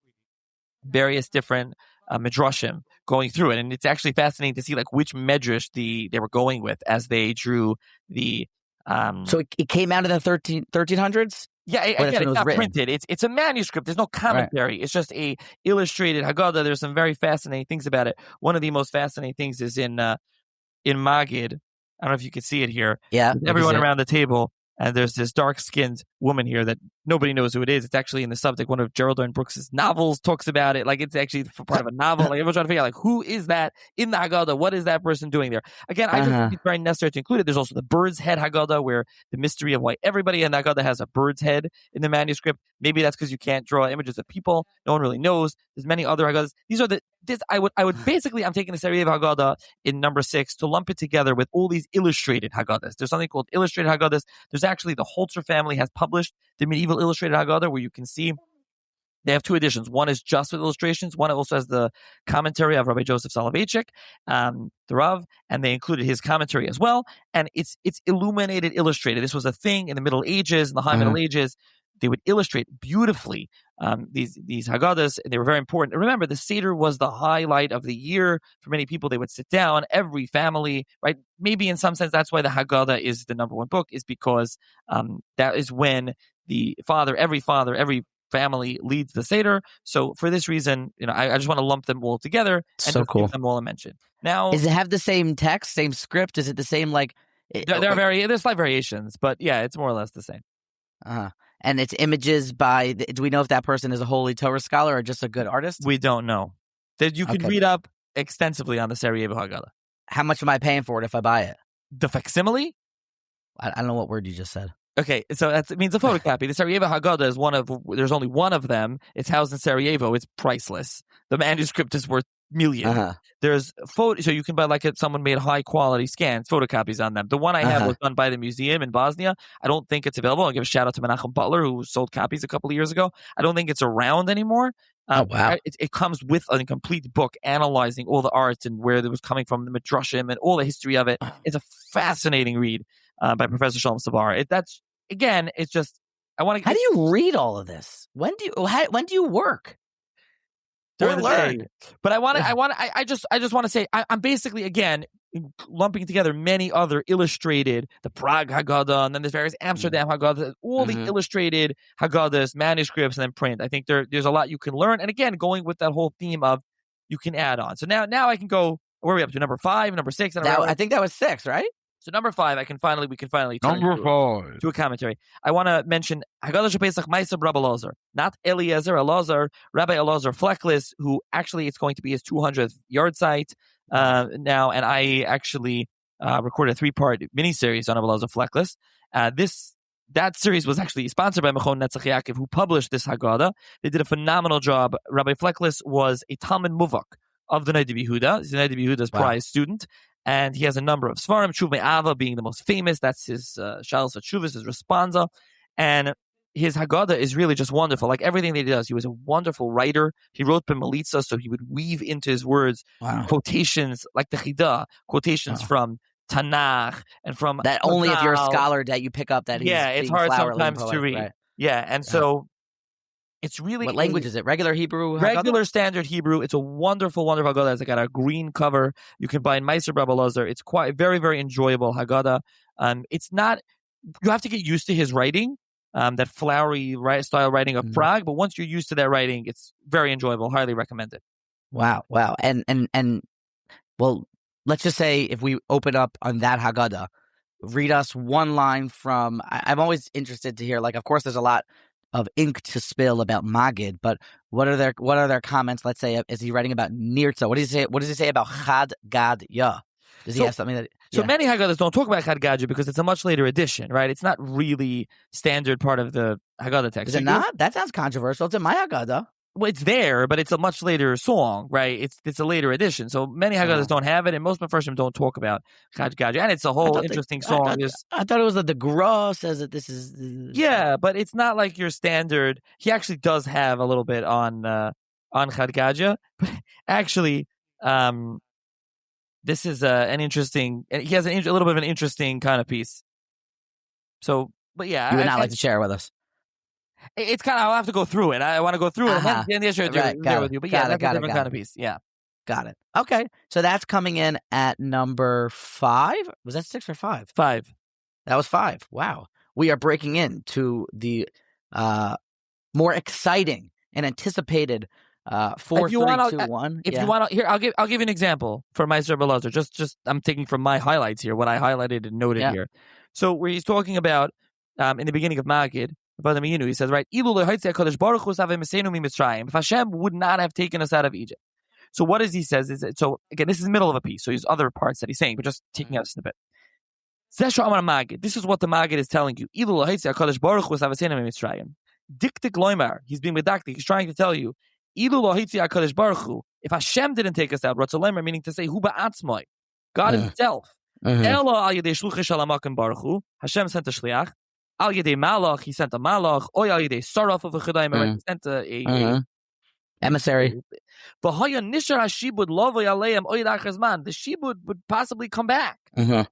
various different midrashim going through it. And it's actually fascinating to see like which medrash they were going with as they drew the... So it came out of the 1300s? Yeah, again, it's not printed. It's a manuscript. There's no commentary. Right. It's just a illustrated Haggadah. There's some very fascinating things about it. One of the most fascinating things is in Maggid. I don't know if you can see it here. Yeah, everyone around the table, and there's this dark-skinned woman here that nobody knows who it is. It's actually in the subject. One of Geraldine Brooks's novels talks about it. Like it's actually part of a novel. Like everyone's trying to figure out like who is that in the Haggadah? What is that person doing there? Again, I just think it's very necessary to include it. There's also the bird's head Haggadah, where the mystery of why everybody in the Haggadah has a bird's head in the manuscript. Maybe that's because you can't draw images of people. No one really knows. There's many other Haggadahs. I would basically, I'm taking the Sarajevo Haggadah in number 6 to lump it together with all these illustrated Haggadahs. There's something called illustrated Haggadahs. There's actually the Holzer family has published the medieval illustrated Haggadah, where you can see they have 2 editions. One is just with illustrations. One also has the commentary of Rabbi Joseph Soloveitchik, the Rav, and they included his commentary as well. And it's illuminated, illustrated. This was a thing in the Middle Ages, in the High Middle Ages. They would illustrate beautifully these Haggadahs. They were very important. And remember, the Seder was the highlight of the year. For many people, they would sit down, every family, right? Maybe in some sense, that's why the Haggadah is the number 1 book, is because that is when every family leads the Seder. So for this reason, I just want to lump them all together and just give them all a mention. Now, does it have the same text, same script? Is it the same there's slight variations, but yeah, it's more or less the same. And it's images by, do we know if that person is a holy Torah scholar or just a good artist? We don't know. That you can read up extensively on the Sarajevo Haggadah. How much am I paying for it if I buy it? The facsimile? I don't know what word you just said. Okay, so it means a photocopy. The Sarajevo Haggadah there's only one of them. It's housed in Sarajevo. It's priceless. The manuscript is worth millions. There's so you can buy someone made high quality scans, photocopies on them. The one I have was done by the museum in Bosnia. I don't think it's available. I'll give a shout out to Menachem Butler, who sold copies a couple of years ago. I don't think it's around anymore. Wow. It comes with a complete book analyzing all the arts and where it was coming from, the midrashim and all the history of it. It's a fascinating read by Professor Shalom Sabar. It's just I want to. How do you read all of this? When do you work? During the day. But I just want to say I'm basically again lumping together many other illustrated, the Prague Haggadah, and then there's various Amsterdam Haggadah, all the illustrated Haggadahs, manuscripts, and then print. I think there's a lot you can learn. And again, going with that whole theme of you can add on. So now I can go. Where are we up to? Number 5, number 6. I think that was 6, right? So number 5, we can finally turn to a commentary. I want to mention Haggadah Pesach Ma'aser Rabbi Elazar, not Elazar, Rabbi Elazar Fleckless, who actually it's going to be his 200th yard site now, and I actually recorded a 3-part miniseries on Rabbi Elazar Fleckless. That series was actually sponsored by Mechon Netzach Yaakov, who published this Haggadah. They did a phenomenal job. Rabbi Fleckless was a Talmud Muvak of the Nahi Yehuda. He's the Nahi Yehuda's prize student. And he has a number of Seforim, Tshuva Ava being the most famous. That's his Shalos Tshuvas, his responsa. And his Haggadah is really just wonderful. Like everything that he does, he was a wonderful writer. He wrote B'Melitza, so he would weave into his words quotations, like the Chidah, quotations from Tanakh and from that only if you're a scholar that you pick up that he's it's hard sometimes to read. Right. Yeah, and so it's really... What language is it? Regular Hebrew? Regular standard Hebrew. It's a wonderful, wonderful Haggadah. It's got a green cover. You can buy in Ma'aser Rabbi Elazar. It's quite very, very enjoyable Haggadah. It's not... You have to get used to his writing, that flowery style writing of Prague, but once you're used to that writing, it's very enjoyable. Highly recommended. Wow. And well, let's just say if we open up on that Haggadah, read us one line from... I'm always interested to hear, of course, there's a lot of ink to spill about Maggid, but what are their comments? Let's say, is he writing about Nirtza? What does he say about Chad Gad Yah? Does he have something that So many Haggadahs don't talk about Haggadah because it's a much later edition, right? It's not really standard part of the Haggadah text. Is it not? That sounds controversial. It's in my Haggadah. Well, it's there, but it's a much later song, right? It's a later edition. So many Haggadahs don't have it, and most Mefarshim don't talk about Haggadah. And it's a whole interesting song. I thought it was that the Gra says that this is... Yeah, but it's not like your standard... He actually does have a little bit on Haggadah. But actually, this is an interesting... He has a little bit of an interesting kind of piece. So, but yeah... You would not like to share with us. It's kind of, I'll have to go through it. I want to go through it and then share it with you. But that's a different kind of piece. Yeah. Got it. Okay. So that's coming in at number 5. Was that 6 or 5? 5. That was 5. Wow. We are breaking into the more exciting and anticipated 4, 3, 2, 1. If you want to, here, I'll give you an example for my Rabbi Elazar. Just I'm taking from my highlights here, what I highlighted and noted here. So where he's talking about in the beginning of Maggid, he says, right, if Hashem would not have taken us out of Egypt. So what does he says? So again, this is the middle of a piece. So there's other parts that he's saying, but just taking out a snippet. This is what the Maggid is telling you. He's being medactic. He's trying to tell you, if Hashem didn't take us out, meaning to say, God himself. Hashem sent a shliach. Al Yedei Malach, he sent a Malach. Oy Al Yedei Saraf of a Chedaimer, he sent a emissary. The Shibud would possibly come back. A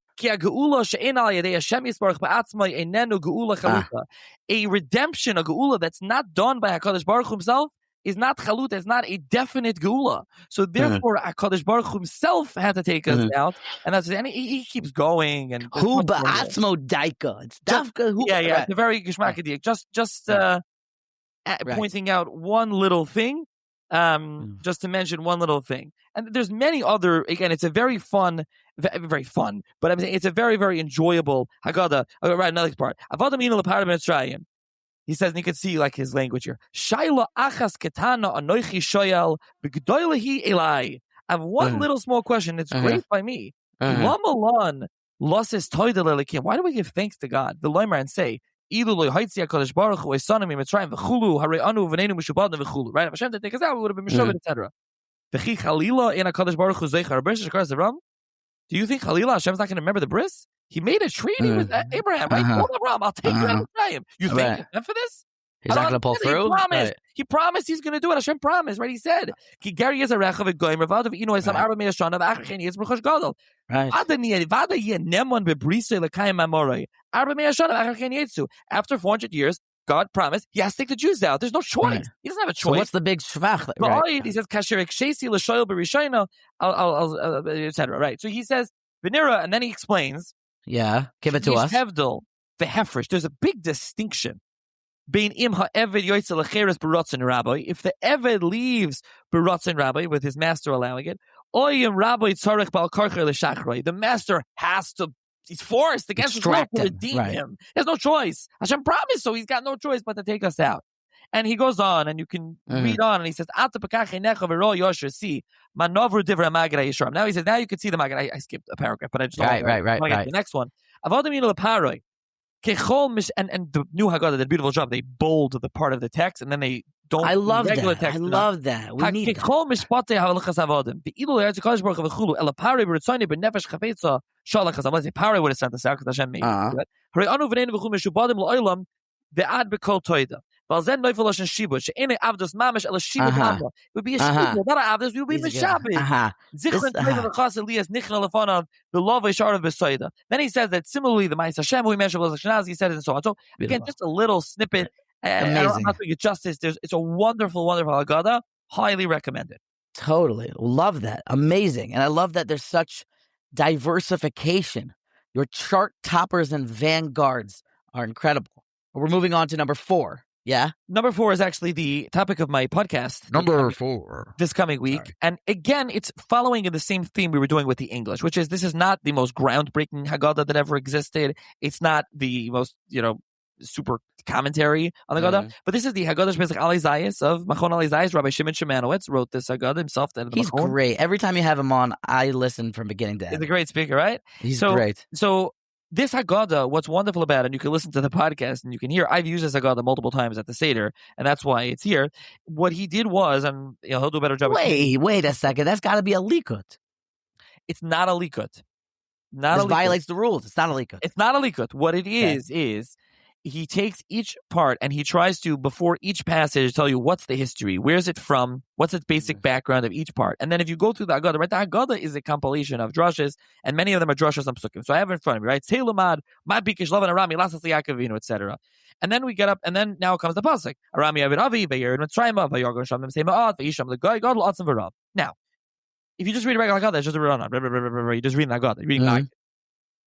redemption, a geula that's not done by HaKadosh Baruch Hu himself is not chaluta, it's not a definite geula. So therefore, HaKadosh Baruch Hu himself had to take us out, and he keeps going. And Hu ba'atzmo daika. It's dafka. It's a very geshmakadik. Just pointing out one little thing, just to mention one little thing. And there's many other. Again, it's a very fun, but I'm saying it's a very, very enjoyable Haggadah. Right, another part. Abarbanel Mitzrayim. He says, and you can see like his language here. Shaila achas ketana anoichi shoyal b'gdoilehi elai. I have one little small question. It's great by me. Lamalan losses toidel. Why do we give thanks to God? The Loimer and say, Ilu loyhaitzi HaKadosh Baruch Hu esanim mitzrayim v'chulu harei anu v'neinu mishubadnu v'chulu. Right? If Hashem didn't take us out, we would have been mishabed, etc. V'chi chalila in HaKadosh Baruch Hu zeichar bris shekar zeram. Do you think Chalila Hashem's not going to remember the bris? He made a treaty with Abraham, right? No problem. I'll take you out of Mitzrayim. You think he's meant for this? He's not going to pull through? He promised he's going to do it. Hashem promised, right? He said, Ki gari is a rechav et goyim, revav inu esam arba me'ashana, v'achachin yetz b'chosh gadol. Vada yeh nemon bebrisei l'kayim amoroi. Arba me'ashana, v'achachin yetzu. After 400 years, God promised he has to take the Jews out. There's no choice. He doesn't have a choice. So what's the big shvach? He says, Kasher ekshesi l'shoyel b'rishayna, etc. Right? So he says, Venera, and then he explains. Yeah, give it to us. Hevdel, the hefresh. There's a big distinction. Bein im ha'eved yoytze lecheres b'rotzen rabbi. If the eved leaves b'rotzen rabbi with his master allowing it, oyim rabbi tzarech bal karcher l'shachroi. The master has to. He's forced against his will to redeem him. He has no choice. Hashem promised, so he's got no choice but to take us out. And he goes on, and you can read on, and he says, now he says, now you can see the Maggid. I skipped a paragraph, but I just right. The next one. And the new Haggadah did a beautiful job. They bold the part of the text, and then they don't. I love regular that. Text I love that. We need that. Pare would have sent us out because Hashem made it. It would be a shibud, not an avdos. We would be mishabed. Then he says that similarly, the Ma'is Hashem, who we mentioned, was Ashkenazi, he said it and so on. So again, just a little snippet. I'm not doing it justice. It's a wonderful, wonderful Haggadah. Highly recommended. Totally. Love that. Amazing. And I love that there's such diversification. Your chart toppers and vanguards are incredible. We're moving on to number 4. Yeah. Number 4 is actually the topic of my podcast. Number 4. This coming week. Sorry. And again, it's following in the same theme we were doing with the English, which is this is not the most groundbreaking Haggadah that ever existed. It's not the most, super commentary on the Haggadah. But this is the Haggadah Pesach Ali Zayis of Machon Ali Zayis. Rabbi Shimon Shemanowitz wrote this Haggadah himself. He's great. Every time you have him on, I listen from beginning to end. He's a great speaker, right? He's great. So this Haggadah, what's wonderful about it, and you can listen to the podcast and you can hear, I've used this Haggadah multiple times at the Seder, and that's why it's here. What he did was, and he'll do a better job. Wait a second. That's got to be a likut. It's not a likut. This violates the rules. It's not a likut. It's not a likut. What it is he takes each part and he tries to, before each passage, tell you what's the history, where's it from, what's its basic background of each part. And then if you go through the Haggadah, right, the Haggadah is a compilation of drushes, and many of them are drushes on psukim. So I have it in front of me, right? Tzeilamad, Mad Bikish, Lavan Arami, Lasas Yaakavinu, etc. And then we get up, and then now comes the pasuk. Arami Avid Avi, Vayer Mitzrayim, Vayorgon Sham Semaat, Vayisham the Goy, God Lotzim Varav. Now, if you just read a regular Haggadah, it's just a run on. You just read the Haggadah. You're reading Maggid.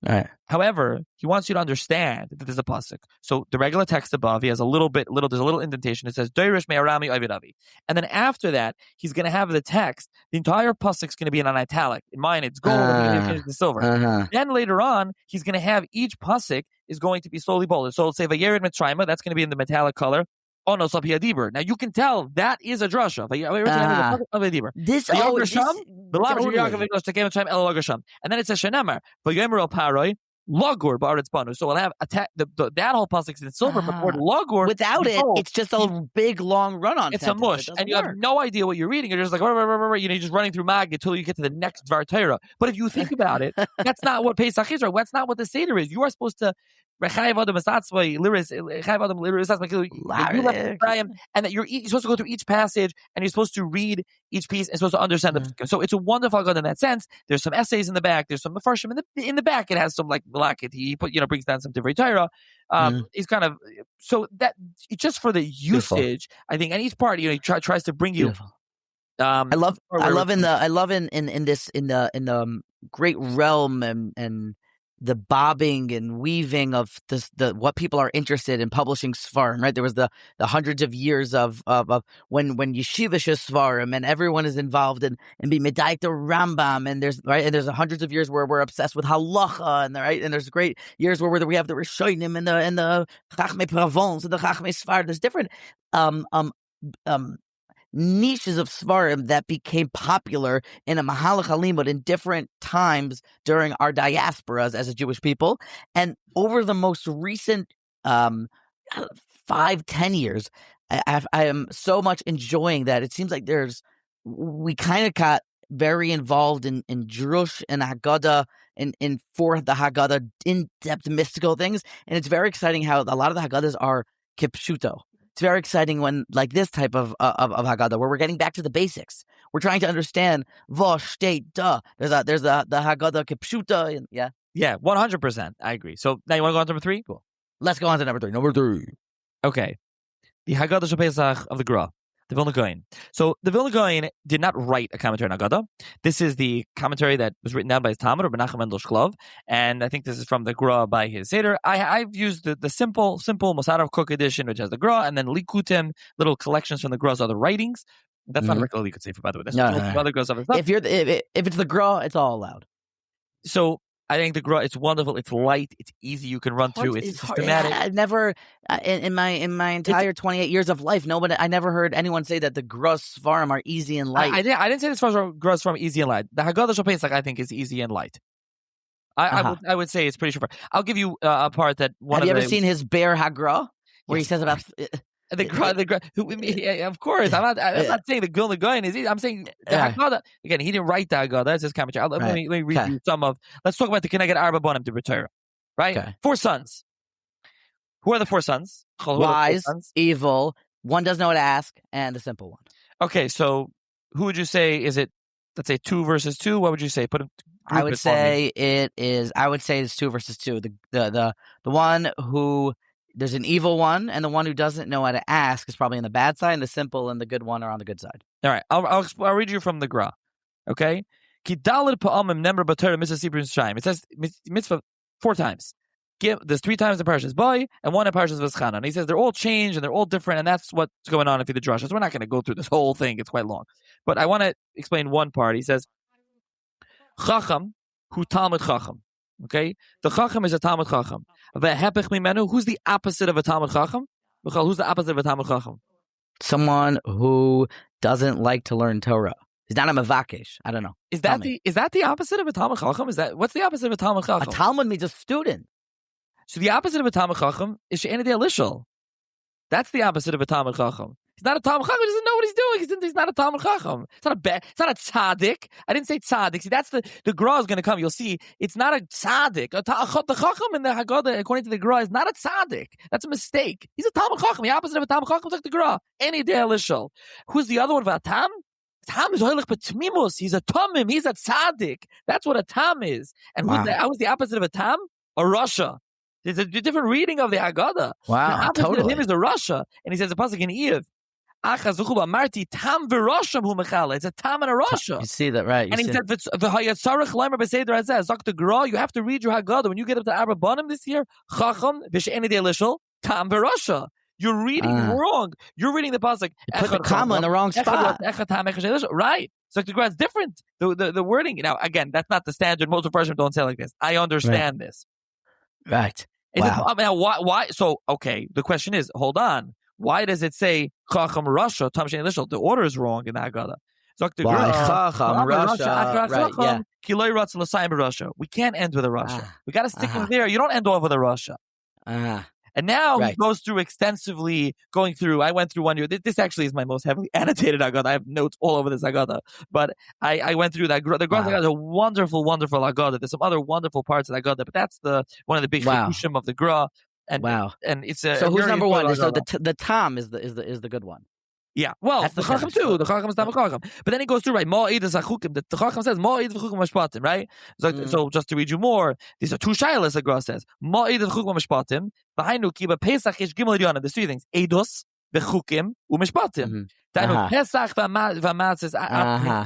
All right. However, he wants you to understand that there's a pasuk. So the regular text above, he has there's a little indentation. It says Doirish Me'arami Oividavi. And then after that, he's going to have the text. The entire pasuk is going to be in an italic. In mine, it's gold. And it's silver. Then later on, he's going to have each pasuk is going to be slowly bolded. So it'll say Vayered Mitzrayim. That's going to be in the metallic color. Oh no, Sapiyadibur. Now you can tell that is a drasha. This and then it says Shenamar. Logor Baritz Banu. So we'll have that whole pasuk in silver, but for Logor, without it, it's just a big long run on. It's a mush, and you have no idea what you're reading. You're just like, you're just running through Maggid until you get to the next Dvar Torah. But if you think about it, that's not what Pesach is, right? That's not what the Seder is. You are supposed to. And that you're supposed to go through each passage and you're supposed to read each piece and supposed to understand the. So it's a wonderful Haggadah in that sense. There's some essays in the back. There's some Mefarshim in the back. It has some like Malakit. He brings down some Divrei Torah. He's kind of so that just for the usage, I think, and each part he tries to bring you. I love in the great realm and the bobbing and weaving of the what people are interested in publishing Seforim, right? There was the hundreds of years of when Yeshivish is Seforim and everyone is involved in being Medayik the Rambam, and there's hundreds of years where we're obsessed with halacha, and there's great years where we have the Rishonim and the Chachmei Provence and the Chachmei Sfar. There's different niches of Seforim that became popular in a Mahalach Halimut in different times during our diasporas as a Jewish people. And over the most recent 5-10 years, I am so much enjoying that. It seems like we kind of got very involved in Drush and Haggadah and for the Haggadah, in-depth mystical things. And it's very exciting how a lot of the Haggadahs are kipshuto. It's very exciting when, like this type of Haggadah, where we're getting back to the basics. We're trying to understand vosh, state, duh. There's the Haggadah kipshuta, and yeah, 100%. I agree. So now you want to go on to number 3? Cool. Let's go on to number 3. Number 3. Okay, the Haggadah Shel Pesach of the Gra, the Vilna Gaon. So the Vilna Gaon did not write a commentary on Haggadah. This is the commentary that was written down by his Talmud, or Menachem Mendel Shklov, and I think this is from the Gra by his Seder. I've used the simple Mosadav Cook edition, which has the Gra, and then Likutim, little collections from the Gra's other writings. That's not a regular Likud Sefer, by the way. That's other Gra's other stuff. If it's the Gra, it's all allowed. So I think the Gra, it's wonderful. It's light. It's easy. You can run through. It's systematic. I've never, in my entire 28 years of life, I never heard anyone say that the Gra's Seforim are easy and light. I didn't say the Gra's Seforim easy and light. The Haggadah Shel Pesach, I think, is easy and light. I would say it's pretty sure. I'll give you a part that one. Have you ever seen his Bear Hagra, where he says about the Gra? Of course, I'm not saying the Vilna Gaon is easy. I'm saying the Haggadah. Again, he didn't write the Haggadah. That's his commentary. Let me read you some of. Let's talk about the Keneged Abarbanel to Torah. Right, 4 sons. Who are the 4 sons? Wise, evil. One doesn't know what to ask, and the simple one. Okay, so who would you say is it? Let's say 2 versus 2. What would you say? I would say it is. I would say it's 2 versus 2. The one who there's an evil one, and the one who doesn't know how to ask is probably on the bad side, and the simple and the good one are on the good side. All right, I'll read you from the Gra. Okay, it says mitzvah 4 times. There's 3 times in Parshas Boy and 1 in Parshas V'Schanan. And he says they're all changed and they're all different, and that's what's going on in the drushes. We're not going to go through this whole thing; it's quite long. But I want to explain one part. He says, "Chacham hu Talmud Chacham." Okay? The Chacham is a Talmud Chacham. Ve'hepech mimenu, who's the opposite of a Talmud Chacham? Who's the opposite of a Talmud Chacham? Someone who doesn't like to learn Torah. He's not a mavakesh. I don't know. Is that the opposite of a Talmud Chacham? What's the opposite of a Talmud Chacham? A Talmud means a student. So the opposite of a Talmud Chacham is she'enei elishal. That's the opposite of a Talmud Chacham. He's not a Talmud Chacham. He doesn't know what he's doing. He's not a Talmud Chacham. It's not a tzaddik. I didn't say tzaddik. See, that's the Gra is going to come. You'll see. It's not a tzaddik. The Chacham in the Haggadah, according to the Gra, is not a tzaddik. That's a mistake. He's a Talmud Chacham. The opposite of a Talmud Chacham is like the Gra. Any day elishal. Who's the other one? Tam? Tam is hoilich b'tmimus. He's a tamim. He's a tzaddik. That's what a tam is. And who's the opposite of a tam? A rasha. There's a different reading of the Haggadah. Wow, the opposite totally. of him is the rasha. And he says the pasuk in Eiv, tam v'rasham hu mechala. It's a tam and a rasha. You see that, right? And he said, you have to read your Haggadah. When you get up to Abarbanel this year, chacham v'she'enei elishal, tam v'rasha. You're reading wrong. You're reading the pasuk. You put the comma in the wrong spot. Right. So the Gra is different. The wording. Now, again, that's not the standard. Most of the Persians don't say like this. I understand this. Right. Wow. Now, why? So, okay, the question is, hold on. Why does it say Chacham Rasha, Tam Shein Lishal? The order is wrong in the Haggadah. Why Chacham Rasha? Right, yeah. Kiloi Ratz L'Sayim Rasha. We can't end with a Rasha. We got to stick with there. You don't end off with a Rasha. And now he goes through extensively, going through. I went through one year. This actually is my most heavily annotated Haggadah. I have notes all over this Haggadah. But I went through that. The Gra Haggadah is a wonderful, wonderful Haggadah. There's some other wonderful parts of the Haggadah, but that's one of the big chidushim of the Gra. And and it's so who's number one? So the Tam is the good one. Yeah, well, that's the Chacham too. The Chacham is Tam Chacham. But then he goes through, right, Ma'id Zachukim. The Chacham says, Ma'id Zachukim Mashpatim, right? So just to read you more, these are two shilas, the Gra says. Ma'id Zachukim Mashpatim, V'hainu Kiba Pesach Yesh Gimel Yonah. There's three things. Eidos, V'chukim, U'Mashpatim. Dainu Pesach V'matzes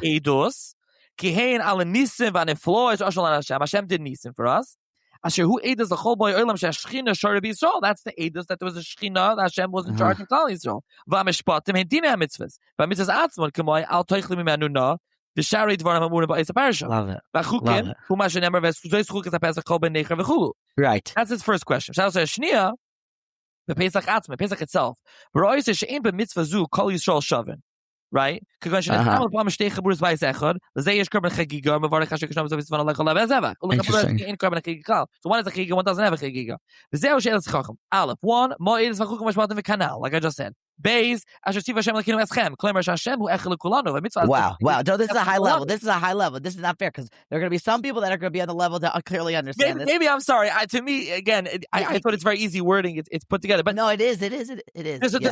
Eidos, Kihein Ala Nisim V'aneflo, Es Oshal Hashem. Hashem did Nisim for us. Asher who Eidos the Chol Boy Olam Shechina Shor Yisrael. That's the Eidos that there was a Shechina that Hashem was in charge of Klal Yisrael. V'amishpatim hein dinei mitzvahs. V'mitzvahs atzmon k'moy al toichli mimenu na v'sharei dvarim hamurim ba'is ha'parsha. Love it. V'chukim hu ma shenemar v'zois chukas ha'pesach chol ben necher v'chulu. Right. That's his first question. Shall I say Shnia? The Pesach atzma, Pesach itself. V'roi se she'en b'mitzvah zu kol Yisrael shavin. Right? Because when Zevach, so one is a Chagiga, one doesn't have a Chagiga. Aleph, one, like I just said. Beis, wow. No, this is a high level. This is a high level. This is not fair because there are going to be some people that are going to be on the level that clearly understand this. Maybe I'm sorry. To me, again, I thought it's very easy wording. It's put together. But no, it is. There's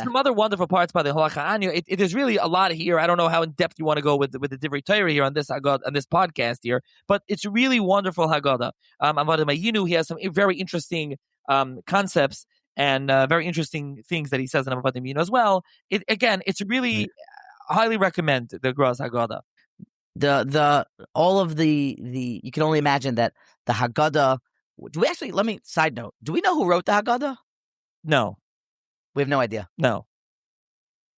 some other wonderful parts by the Halacha. There's really a lot here. I don't know how in depth you want to go with the Divrei Torah here on this Haggadah, on this podcast here, but it's really wonderful Haggadah. He has some very interesting concepts and very interesting things that he says in Avadim Yinu as well. It's really highly recommend the Gra's Haggadah. All of the you can only imagine that the Haggadah. Do we actually? Let me side note. Do we know who wrote the Haggadah? No, we have no idea. No,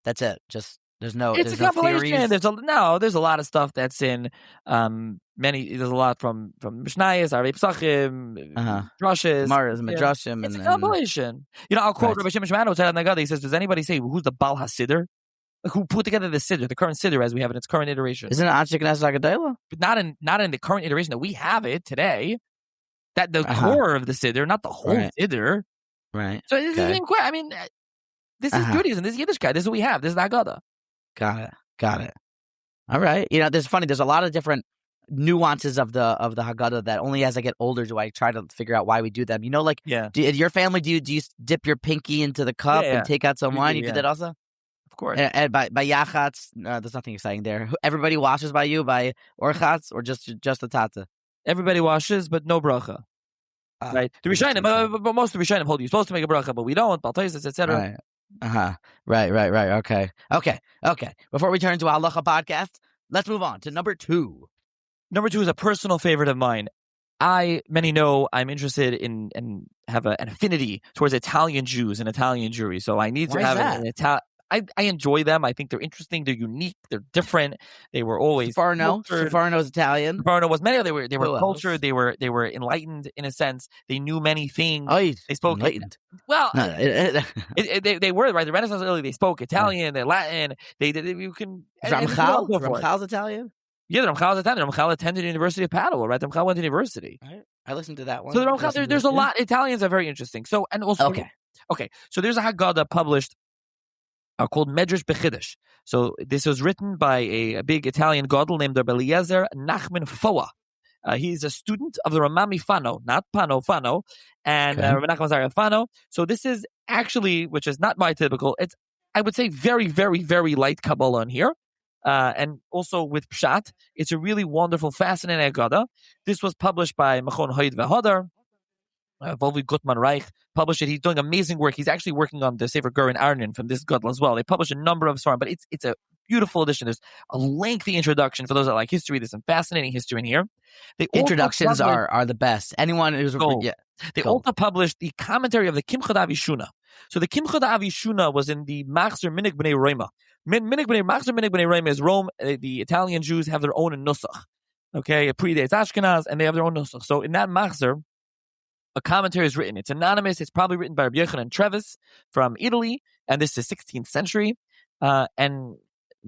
that's it. Just there's no. It's a compilation. There's a lot of stuff that's in many. There's a lot from Mishnayos, Arei Pesachim, Drushes, Midrashim. It's a compilation. I'll quote Rabbi Shimon Shimano said on the Haggadah. He says, "Does anybody say who's the Baal HaSiddur? Who put together the Seder, the current Seder as we have it in its current iteration? Isn't it Anshe Knesset Haggadah? But not in the current iteration that we have it today. That the core of the Seder, not the whole Seder. Right. So this is inquiry. I mean, this is Judaism. This is Yiddishkeit. This is what we have. This is the Haggadah. Got it. All right. There's funny. There's a lot of different nuances of the Haggadah that only as I get older do I try to figure out why we do them. Your family, do you dip your pinky into the cup and take out some wine? You do that also? Of course. And by Yachatz, there's nothing exciting there. Everybody washes by you by Orchatz or just the Tata? Everybody washes, but no bracha. Right. The Rishonim, but most of the Rishonim hold you're supposed to make a bracha, but we don't. Baltaisis, etc. Right. Okay. Before we turn to our Halacha podcast, let's move on to number 2. Number 2 is a personal favorite of mine. Many know I'm interested in and have an affinity towards Italian Jews and Italian Jewry. So I need to have an Italian. I enjoy them. I think they're interesting. They're unique. They're different. They were always Seforino's Italian. Seforino was many. They were cultured. Else? They were enlightened in a sense. They knew many things. Oh, they spoke enlightened. Well, no, they were right. The Renaissance early. They spoke Italian. They're Latin. You can. Ramchal's Italian. Yeah, the Ramchal is Italian. The Ramchal attended the University of Padua, right? The Ramchal went to university. Right. I listened to that one. So the Ramchal, there's a lot. Italians are very interesting. So and also okay. So there's a Haggadah published called Medrash Bechiddush. So this was written by a big Italian gadol named Rabbi Elazar Foa. He's a student of the Ramami Fano, not Fano, and Rabbi Nachman Fano. So this is actually, which is not my typical. It's, I would say, very, very, very light Kabbalah in here. And also with Pshat. It's a really wonderful, fascinating Haggadah. This was published by Machon Hoid V'Hodar. Volvi Gutman Reich published it. He's doing amazing work. He's actually working on the Sefer Gurin Arnon from this Gadol as well. They published a number of Svarim, but it's a beautiful edition. There's a lengthy introduction for those that like history. There's some fascinating history in here. Introductions are the best. Anyone who's They also published the commentary of the Kimcha Avishuna. So the Kimcha Avishuna was in the Machzer Minig B'nei Roma. Machzer Minig B'nei Roma is Rome. The Italian Jews have their own nusach. Okay, it predates Ashkenaz, and they have their own nusach. So in that Machzer, a commentary is written. It's anonymous. It's probably written by Rabbi Yochanan Trevis from Italy, and this is 16th century, and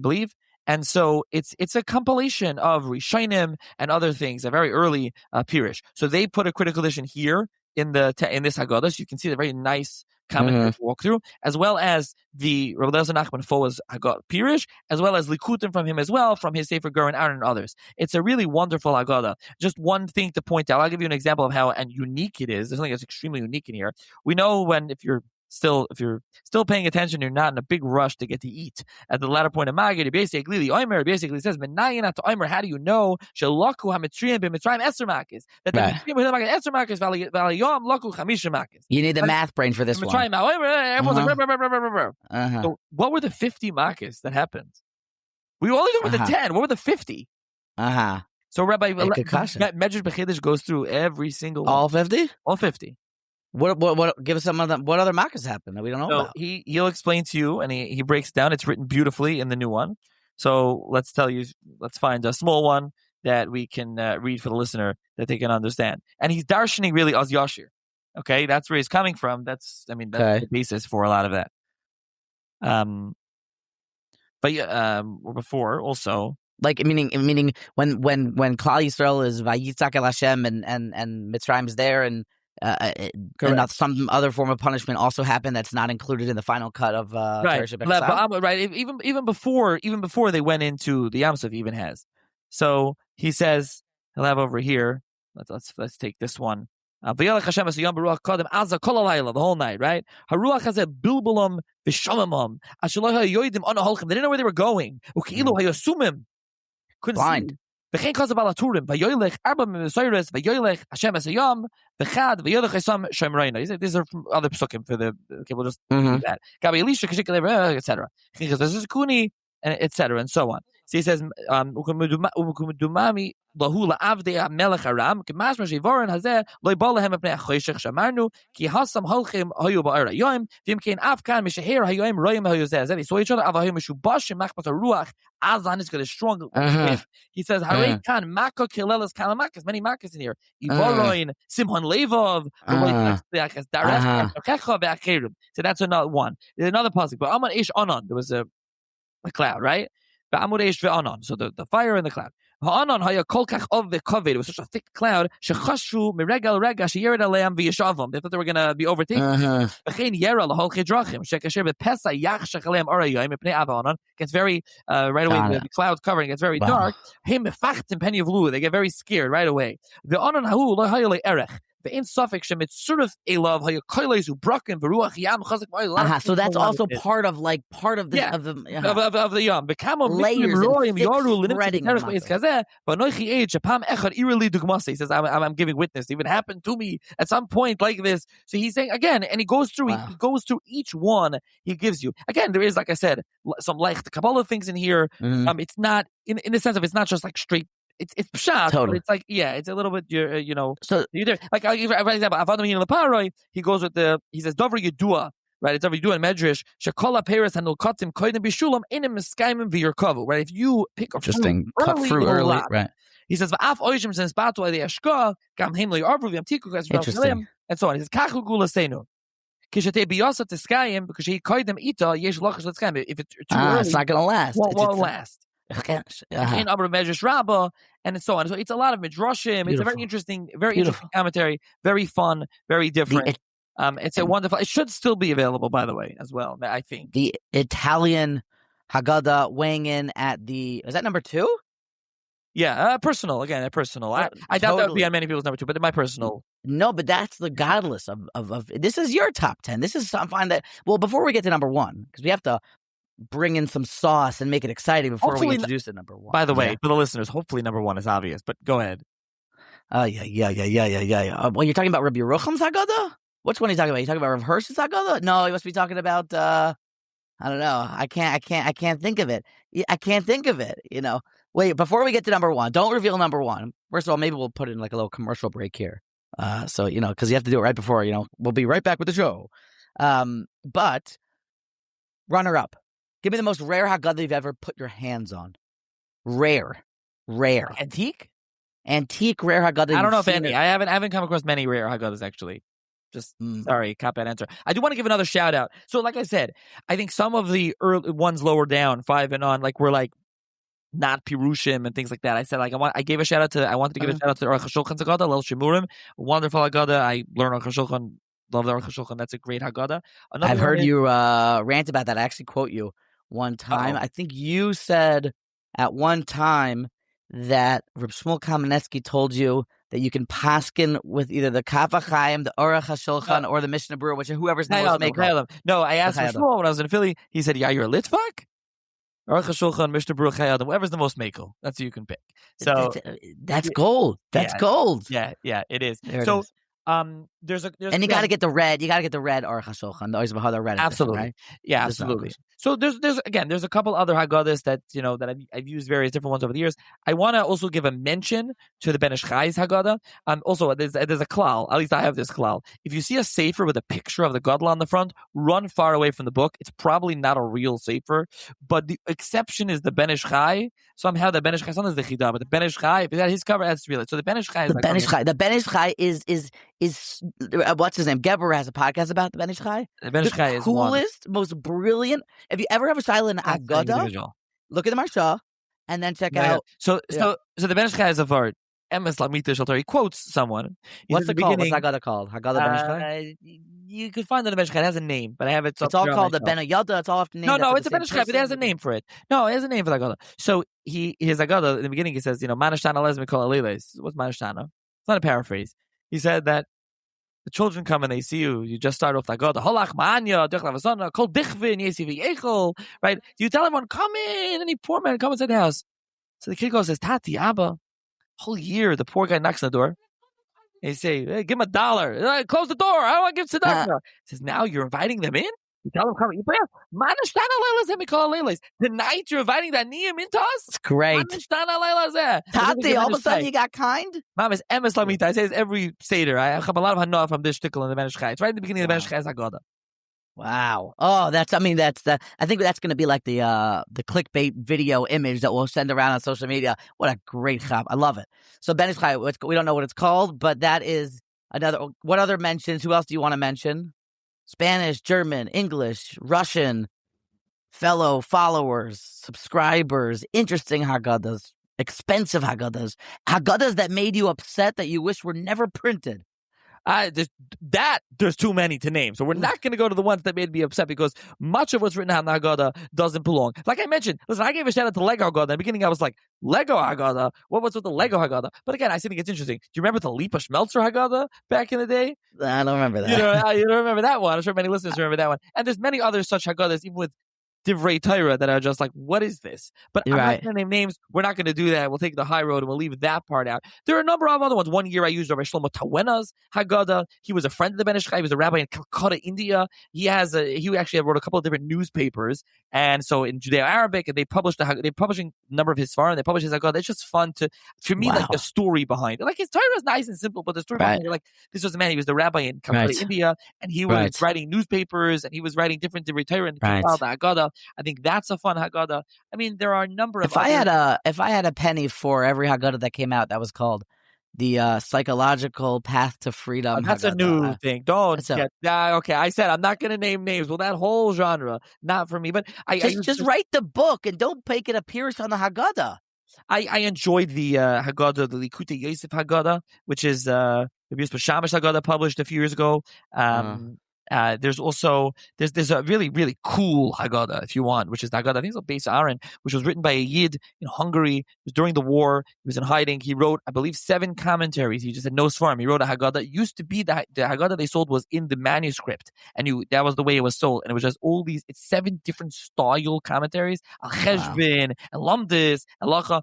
believe. And so it's a compilation of Rishonim and other things, a very early Pirish. So they put a critical edition here in this Haggadah. So you can see the very nice commentary to walk through, as well as the Rabbi Elazar Nachman Foa's Haggadah Pirish, as well as Likutim from him as well, from his Sefer Gurin Aaron and others. It's a really wonderful Haggadah. Just one thing to point out. I'll give you an example of how unique it is. There's something that's extremely unique in here. We know if you're still paying attention, you're not in a big rush to get to eat. At the latter point of Maggid, basically says, how do you know that you need the math brain for this one. So what were the 50 makkos that happened? We only know the 10. What were the 50? So Rabbi Medrash Bechiddush goes through every single one. All 50? All 50. What? Give us some of them. What other makkos happened that we don't know about? He'll explain to you, and he breaks down. It's written beautifully in the new one. So let's find a small one that we can read for the listener that they can understand. And he's darshaning really Az Yashir. Okay, that's where he's coming from. That's the basis for a lot of that. But before also. Like meaning when Klal Yisrael is Vayitzak El Hashem and Mitzrayim is there and not some other form of punishment also happened that's not included in the final cut of right. Right. Even before they went into the Yam Suf even has. So he says he'll have over here. Let's take this one. The whole night, right? They didn't know where they were going. Blind. These are other psukim for the we'll just do that. Gabi Elisha, etc. This is Kuni, and etc. and so on. So he says, lahu la'avdei melech aram k'masmer shevoren hazeh loy ba lehem mepnei achoshech shamarnu ki hasam holchem hayu ba'ar hayom v'im kein afkan misheher hayoim royim hayozeh. They saw each other avahim meshubashim machmas haruach azan is got a strong wind. He says harei kan mako kilelas kalamakas, many makas in here. Ivoroin simhon levov so that's another one. There's another pasuk. But Aman Ish Anan, there was a cloud, right? So the fire and the cloud. It was such a thick cloud. They thought they were going to be overtaken. Gets very right away. The clouds covering gets very dark. They get very scared right away. So that's also part of the yom. He says, I'm giving witness. It even happened to me at some point like this. So he's saying again, and he goes through each one he gives you. Again, there is, like I said, some like the Kabbalah things in here. It's not in the sense of it's not just like straight. It's pshat, totally. But it's like it's a little bit So you're like for example, Avadam Yin Leparoi, he says Dover Yedua, right? It's over you do in Medrash. Shekola Paris and Ulkatim Koidim Bishulam Inim Miskaimim V'Yirkavu, right? If you pick a Interesting. fruit Cut fruit early, right? He says, "Va'af oishim since batu the ashka gam him li'arvu v'yamtiku Interesting. and so on." He says, "Kachu gula seinu kishatei biyasa tiskayim because he koydem ita yesh lachas letskayim." If it's too early, it's not going to last. Won't last. In Abra Medrash Rabbah and so on. So it's a lot of midrashim. It's a very interesting commentary. Very fun. Very different. It's a wonderful. It should still be available, by the way, as well. I think the Italian Haggadah weighing in at is that number 2? Yeah, personal. Again, personal. I doubt that would be on many people's number 2, but my personal. No, but that's the godless of this is your top 10. This is something that, well, before we get to number 1, because we have to bring in some sauce and make it exciting before we introduce it number 1. By the way, for the listeners, hopefully number 1 is obvious, but go ahead. Yeah. Well, you're talking about Rabbi Yerucham's Haggadah? Which one are you talking about? You talking about Rav Hirsch's Haggadah? No, you must be talking about, I don't know. I can't think of it. I can't think of it, you know. Wait, before we get to number 1, don't reveal number 1. First of all, maybe we'll put in like a little commercial break here. So, you know, because you have to do it right before, you know, we'll be right back with the show. But runner up. Give me the most rare Haggadah you've ever put your hands on. Rare. Antique rare Haggadah. I don't know if any. I haven't come across many rare Haggadahs actually. Just sorry, cop-out answer. I do want to give another shout out. So, like I said, I think some of the early ones lower down, 5 and on, like were like not Pirushim and things like that. I said I gave a shout out to. I wanted to give a shout out to Aruch HaShulchan's Haggadah, Lel Shemurim, wonderful Haggadah. I learned Aruch HaShulchan. Love the Aruch HaShulchan. That's a great Haggadah. I've heard you rant about that. I actually quote you one time. I think you said at one time that Reb Shmuel Kamenetsky told you that you can paskin with either the Kaf HaChaim, the Aruch HaShulchan, or the Mishnah Berurah, which whoever's the most maker. No, I asked Reb Shmuel when I was in Philly. He said, "Yeah, you're a Litvak." Aruch HaShulchan, Mishnah Berurah, Chayadim, whoever's the most makel. That's who you can pick. So that's gold. That's gold. Yeah, it is. So there's and you got to get the red. You got to get the red Aruch HaShulchan. The Zevach red. Absolutely, right? Yeah, absolutely. So there's a couple other Haggadahs that that I've used various different ones over the years. I want to also give a mention to the Ben Ish Chai's Haggadah. Also there's a klal. At least I have this klal. If you see a sefer with a picture of the Gadol on the front, run far away from the book. It's probably not a real sefer, but the exception is the Ben Ish Chai. Somehow the Ben Ish Chai, sometimes the Chidah, but the Ben Ish Chai, if it had his cover, that's real. So the Ben Ish Chai is the Ben Ish Chai is what's his name? Geber has a podcast about the Ben Ish Chai. The Ben Ish Chai is coolest, most brilliant. If you ever have a Shiloh in Haggadah, look at the Marsha and then check out. So the Ben Ish Chai is a word. Emes Lamita Shaltar. He quotes someone. What's it called? What's Haggadah called? Haggadah Ben Ish Chai? You could find it in the Ben Ish Chai. It has a name, but I have it. It's all called the Ben Yada. It's all after name. No, it's a Ben Ish Chai, but it has a name for it. No, it has a name for the Haggadah. So his Haggadah in the beginning he says, Manashtana Lezmi Kol Aliles. What's Manashtana? It's not a paraphrase. He said that the children come and they see you. You just start off like, Holach Ma'anya, Duchlavasana, Kol Dichvin, Yesivi Echel, right? You tell everyone, come in, any poor man, come inside the house. So the kid goes, says, Tati, Abba, whole year, the poor guy knocks on the door. And you say, hey, give him $1. Close the door. I don't want to give tzedakah. He says, now you're inviting them in? You tell them, come in. Tonight you're inviting that Niyam into us? It's great. Tati, all of a sudden you got kind? Mom, is emes lamita. I say this every Seder. I have a lot of hanah from this shtickle in the Ben Ish Chai. It's right in the beginning of the Ben Ish Chai's Haggadah. Wow. Oh, I think that's going to be like the clickbait video image that we'll send around on social media. What a great chap. I love it. So Ben Ish Chai, we don't know what it's called, but that is another. What other mentions? Who else do you want to mention? Spanish, German, English, Russian, fellow followers, subscribers, interesting Haggadahs, expensive Haggadahs, Haggadahs that made you upset that you wish were never printed. There's too many to name. So we're not going to go to the ones that made me upset because much of what's written on the Haggadah doesn't belong. Like I mentioned, listen, I gave a shout out to Lego Haggadah. In the beginning, I was like, Lego Haggadah? What was with the Lego Haggadah? But again, I think it's interesting. Do you remember the Lipa Schmelzer Haggadah back in the day? I don't remember that. You don't remember that one. I'm sure many listeners remember that one. And there's many other such Haggadahs, even with divrei Torah that are just like, what is this? But I'm Right. not going to name names. We're not going to do that. We'll take the high road and we'll leave that part out. There are a number of other ones. One year I used Rabbi Shlomo Tawena's Haggadah. He was a friend of the Ben Ish Chai. He was a rabbi in Calcutta, India. He actually wrote a couple of different newspapers, and so in Judeo-Arabic, and they're publishing a number of his Seforim. They publish his Haggadah. It's just fun for me, like the story behind it. Like his Torah is nice and simple, but the story behind it, like this was a man. He was the rabbi in Calcutta, India, and he was writing newspapers, and he was writing different divrei Torah and the Haggadah. I think that's a fun Haggadah. I mean, there are a number of. If I had a penny for every Haggadah that came out, that was called the Psychological Path to Freedom. That's Haggadah. A new thing. Don't get okay. I said I'm not going to name names. Well, that whole genre, not for me. But I just write the book and don't make it appearance on the Haggadah. I enjoyed the Haggadah, the Likutei Yosef Haggadah, which is Rabbi Yosef Shamash Haggadah, published a few years ago. There's a really, really cool Haggadah, if you want, which is the Haggadah, I think it's Beis Aaron, which was written by a Yid in Hungary. It was during the war. He was in hiding. He wrote, I believe, 7 commentaries. He just had no Seforim. He wrote a Haggadah. It used to be the Haggadah they sold was in the manuscript, and that was the way it was sold. And it was just all it's 7 different style commentaries, Al Cheshbin, and Lamdis, and Lacha.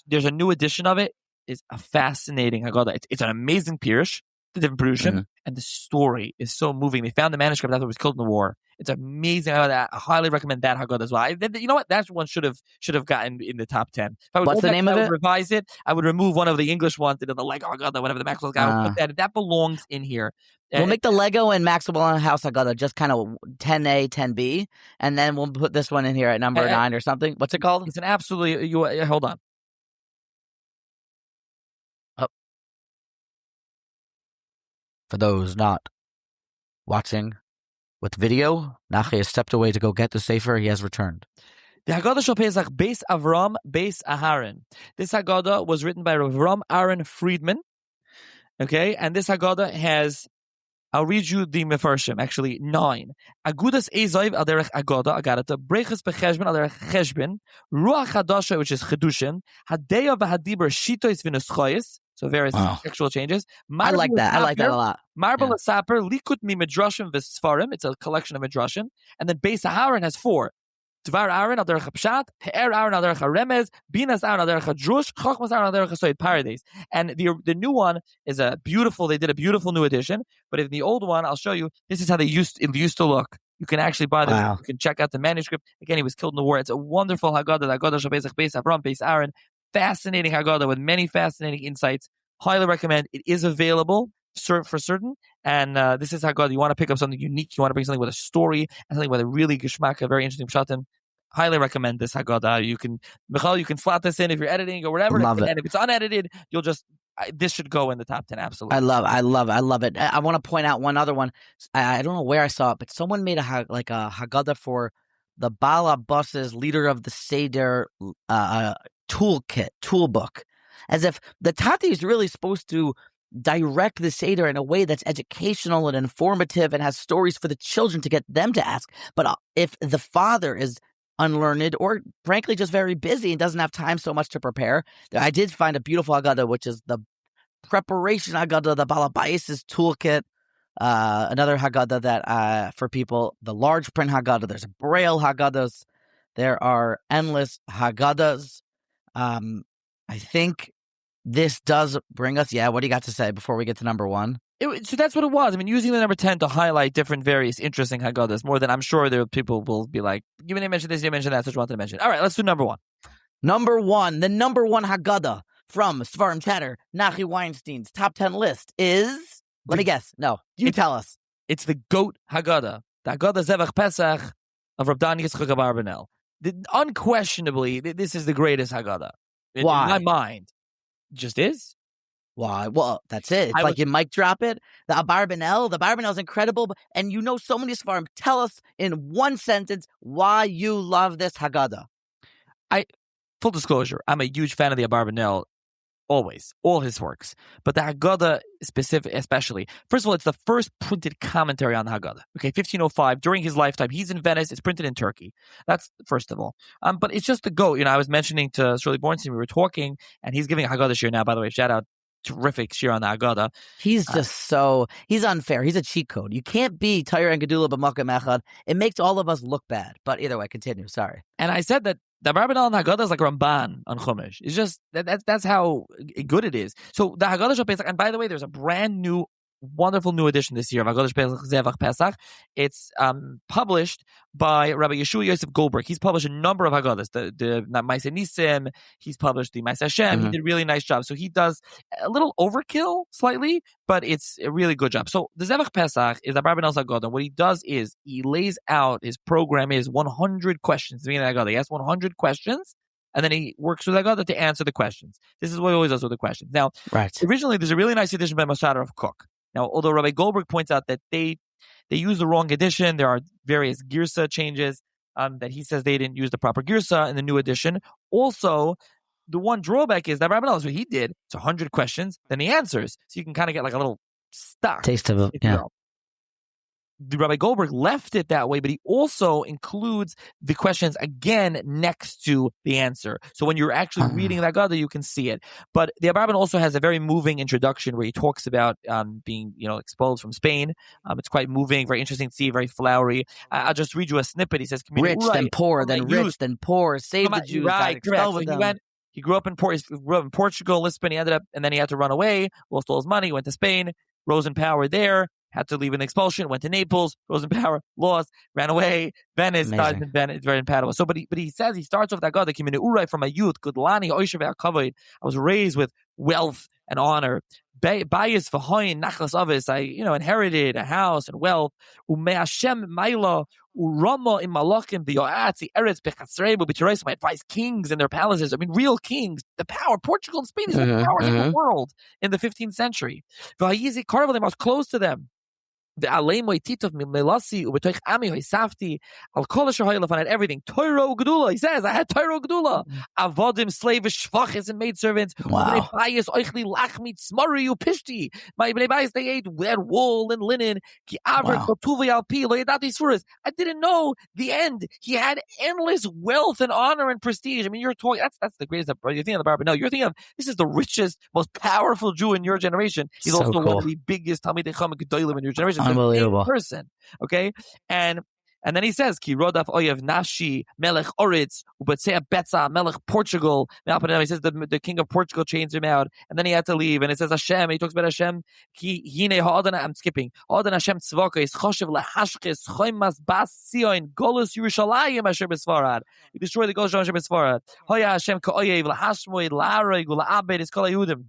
There's a new edition of it. It's a fascinating Haggadah. It's an amazing pirush, the different Perushim, and the story is so moving. They found the manuscript after it was killed in the war. It's amazing. I highly recommend that Haggadah as well. You know what? That one should have gotten in the top 10. What's the name of it? Revise it. I would remove one of the English ones, the Lego Haggadah, whatever the Maxwell House Haggadah. That belongs in here. We'll make the Lego and Maxwell House Haggadah just kind of 10A, 10B, and then we'll put this one in here at number 9 or something. What's it called? It's an absolutely. Hold on. For those not watching with video, Nachi has stepped away to go get the Sefer. He has returned. The Haggadah Shel Pesach, Beis Avram, Beis Aharon. This Haggadah was written by Avram Aaron Friedman. Okay, and this Haggadah has, I'll read you the Mefarshim, actually 9. Agudas Ezaiv al derech Haggadah, Agadata, Brechus Becheshben al derech Cheshben, Ruach Hadasha, which is Chedushin, Hadeya v'Hadiber Shitois v'Nuschayis, so various textual changes. I like that a lot. Marble Saper, Likut mi Midrashim v'Sfarim, it's a collection of Midrashim, and then Beis Aharon has 4. Dvar Aaron al derech Pshat, Pe'er Aaron al derech Remez, Binas Aaron al derech Drush, Chochmas Aaron al derech Soid Paradise. And the new one is they did a beautiful new edition, but in the old one, I'll show you, this is how it used to look. You can actually buy this. You can check out the manuscript. Again, he was killed in the war. It's a wonderful Haggadah, the Haggadah Shel Pesach, Beis Avram, Beis Aaron. Fascinating Haggadah with many fascinating insights. Highly recommend. It is available for certain. And this is Haggadah. You want to pick up something unique. You want to bring something with a story and something with a really geshmak, a very interesting pshatim. Highly recommend this Haggadah. You can slot this in if you're editing or whatever. And if it's unedited, you'll just this should go in the top 10. Absolutely. I love it. I want to point out one other one. I don't know where I saw it, but someone made a Haggadah for the Baal Abbas's leader of the Seder toolbook, as if the Tati is really supposed to direct the Seder in a way that's educational and informative and has stories for the children to get them to ask. But if the father is unlearned or frankly just very busy and doesn't have time so much to prepare, I did find a beautiful Haggadah, which is the preparation Haggadah, the Baal Abbas's toolkit. Another Haggadah that for people, the large print Haggadah, there's Braille Haggadahs, there are endless Haggadahs. I think this does bring us, what do you got to say before we get to number 1? So that's what it was. I mean, using the number 10 to highlight different various interesting Haggadahs, more than I'm sure there are people will be like, you didn't mention this, you mentioned that, so you wanted to mention. All right, let's do number 1. Number 1, the number 1 Haggadah from Seforim Chatter, Nahi Weinstein's top 10 list is, let me guess. No, you tell us. It's the GOAT Haggadah, the Haggadah Zevach Pesach of Rabbi Yitzchak Abarbanel. Unquestionably, this is the greatest Haggadah. Why? In my mind. Just is. Why? Well, that's it. It's like you mic drop it. The Abarbanel is incredible. And you know so many Seforim. Tell us in one sentence why you love this Haggadah. Full disclosure, I'm a huge fan of the Abarbanel. Always. All his works. But the Haggadah especially. First of all, it's the first printed commentary on the Haggadah. Okay, 1505. During his lifetime, he's in Venice. It's printed in Turkey. That's first of all. But it's just the GOAT. I was mentioning to Shirley Bornstein, we were talking, and he's giving a Haggadah this year now, by the way. Shout out terrific shir on the Haggadah. He's just he's unfair. He's a cheat code. You can't be Torah and Gedula b'makom echad. It makes all of us look bad. But either way, continue. Sorry. And I said that the Abarbanel and Haggadah is like Ramban on Chumash. It's just that's how good it is. So the Haggadah Shal Pesach, and by the way, there's a brand new, wonderful new edition this year of Haggadah Pesach Zevach Pesach. It's published by Rabbi Yeshua Yosef Goldberg. He's published a number of Haggadahs. The Maaseh Nisim. He's published the Maaseh Hashem. He did a really nice job. So he does a little overkill slightly, but it's a really good job. So the Zevach Pesach is Abarbanel's Haggadah. What he does is he lays out, his program is 100 questions. He asks 100 questions, and then he works with Haggadah to answer the questions. This is what he always does with the questions. Now, originally, there's a really nice edition by Masada of Kook. Now, although Rabbi Goldberg points out that they use the wrong edition, there are various girsa changes that he says they didn't use the proper girsa in the new edition. Also, the one drawback is that Rabbi Elazar, what he did, it's 100 questions, then the answers. So you can kind of get like a little stock. Taste of it, yeah. The Rabbi Goldberg left it that way, but he also includes the questions again next to the answer. So when you're actually reading that Haggadah, you can see it. But the Abarbanel also has a very moving introduction where he talks about being, expelled from Spain. It's quite moving, very interesting to see, very flowery. I'll just read you a snippet. He says, "Rich, then poor, then rich, then poor. Save the Jews." Right, correct. So he grew up in Portugal, Lisbon. He ended up, and then he had to run away. Lost all his money. Went to Spain. Rose in power there. Had to leave in the expulsion, went to Naples, rose in power, lost, ran away, Venice, died in Venice, very in Padua. So, but he says, he starts off that God, from my youth, Gudlani, Oishav Kavod. I was raised with wealth and honor. Bias for Hoin, Nachlas Avis, I, inherited a house and wealth. Ume Hashem Maila, Urama in Malachim, the Yoatzi, Eretz, Bechatzrebo, B'Teres, my advice, kings and their palaces. I mean, real kings. The power. Portugal and Spain is the power in the world in the 15th century. Vayizi Karvalim, I was close to them. The Alemoy Titov Melasi Ubetoich Ami Hoisafti Al Kolish Hoylaf had everything. Toiro Gedula, he says, I had Toiro Gedula. Avodim slavish shvachis and maidservants. Wow. Bayis Oichli Lachmit Smari Upishti. My Bayis they ate wool and linen. Ki Aver Kotuvi Alpi Loyadati Suras. I didn't know the end. He had endless wealth and honor and prestige. I mean, you're talking that's the greatest. You're thinking of the Abarbanel. You're thinking of this is the richest, most powerful Jew in your generation. He's so also one of the biggest Talmidei Chacham Gedolim in your generation. Unbelievable person, okay, and then he says, "Ki rodaf oyev Nachi melech Oritz ubetzea betza melech Portugal." He says the king of Portugal changed him out, and then he had to leave. And it says Hashem. He talks about Hashem. Ki hine ha'adana. I'm skipping. Ha'adana Hashem tzvaka is choshev lahashkes choimas bas Sion golus Yerushalayim asher besfarad. He destroyed the golus asher besfarad. Hoya Hashem ka'oyev lahashmoid la'areg ula'abed is kol Yehudim.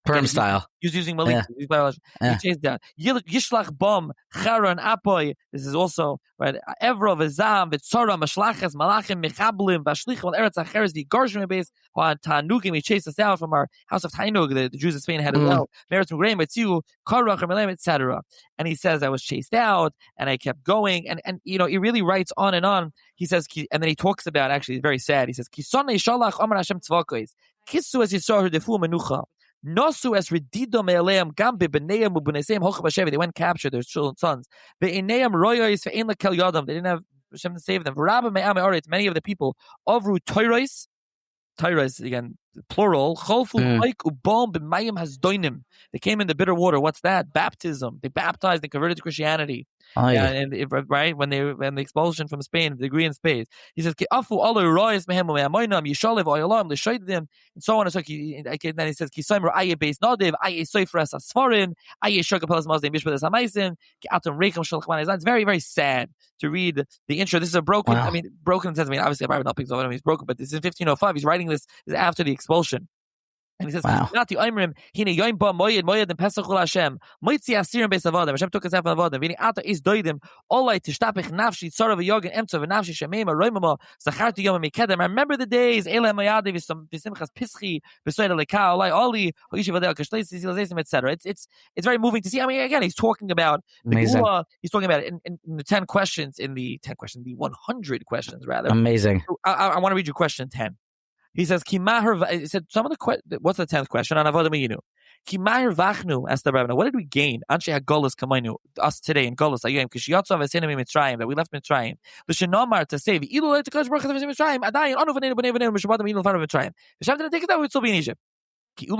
Perm style. He was using Malik. He changed that. Yishlach bom charon apoy. This is also right. Evro v'zam v'tzora mashlachas malachim mechablim v'ashlichim eretz acheres the garshim base tanugim. He chased us out from our house of Tainug. The Jews of Spain had it well. Meretz mugreim etziu karach melem etc. And he says I was chased out and I kept going and he really writes on and on. He says and then he talks about actually it's very sad. He says kisonei shalach amar Hashem tzvakos kisu es yisor defu menucha. Nosu es redido me'aleim gambe b'neim u'b'neseim hocha b'shevi. They went and captured their children, sons. Ve'ineim royois ve'ein lekel yodam. They didn't have Hashem to save them. V'rabba me'am me'oretz. Many of the people avru toiros again plural. Cholfu oik ubom b'mayim hasdoinim. They came in the bitter water. What's that? Baptism. They baptized and converted to Christianity. Right when the expulsion from Spain, the degree in Spain, he says, "Afu alo royes mehem me'amoinam yishalev oyalam." They showed them, and so on and so. Then he says, "Kisaymer aye beis nadiv aye soifras asfarim aye shogapelas mazdim bishbedes hamaisim ki atom reikum shalchman." It's very very sad to read the intro. This is a broken. Wow. Broken sense. Obviously, Abarbanel picks up he's broken, but this is in 1505. He's writing this after the expulsion. And he says, "Nati Oimrim hine yoim ba moyed and Pesach ul Hashem moitzi asirim beis avodim. Hashem took us out from avodim. Vini ata is doidim olay tishtapich nafshi tzara v'yogin emtza v'nafshi shemeim aroimama zacharti yom mikedem. I remember the days eleh mayadi v'simchas pischi v'soyda leka olay oli hoishiv adel kashleis zilazeisim etc." It's very moving to see. Again, he's talking about the Gula. He's talking about it in the 10 questions, the 100 questions rather. Amazing. I want to read you question 10. He says, he said, some of the what's the 10th question? On Avodah Meyinu. Ki mahir vachnu, asked the Rabbi, what did we gain? Anshe HaGolos Kamainu, us today in Golos Ayim, Kishiyotzav Esenim Mitzrayim, that we left Mitzrayim. L'shenomar to save, Ilu Le'et HaKadosh Baruch Hu Mitzrayim, Adayin, Onu V'nei B'nei V'nei, Mishubad Meyinu L'far Mitzrayim. Hashem didn't take it that we would still be in Egypt. Maybe we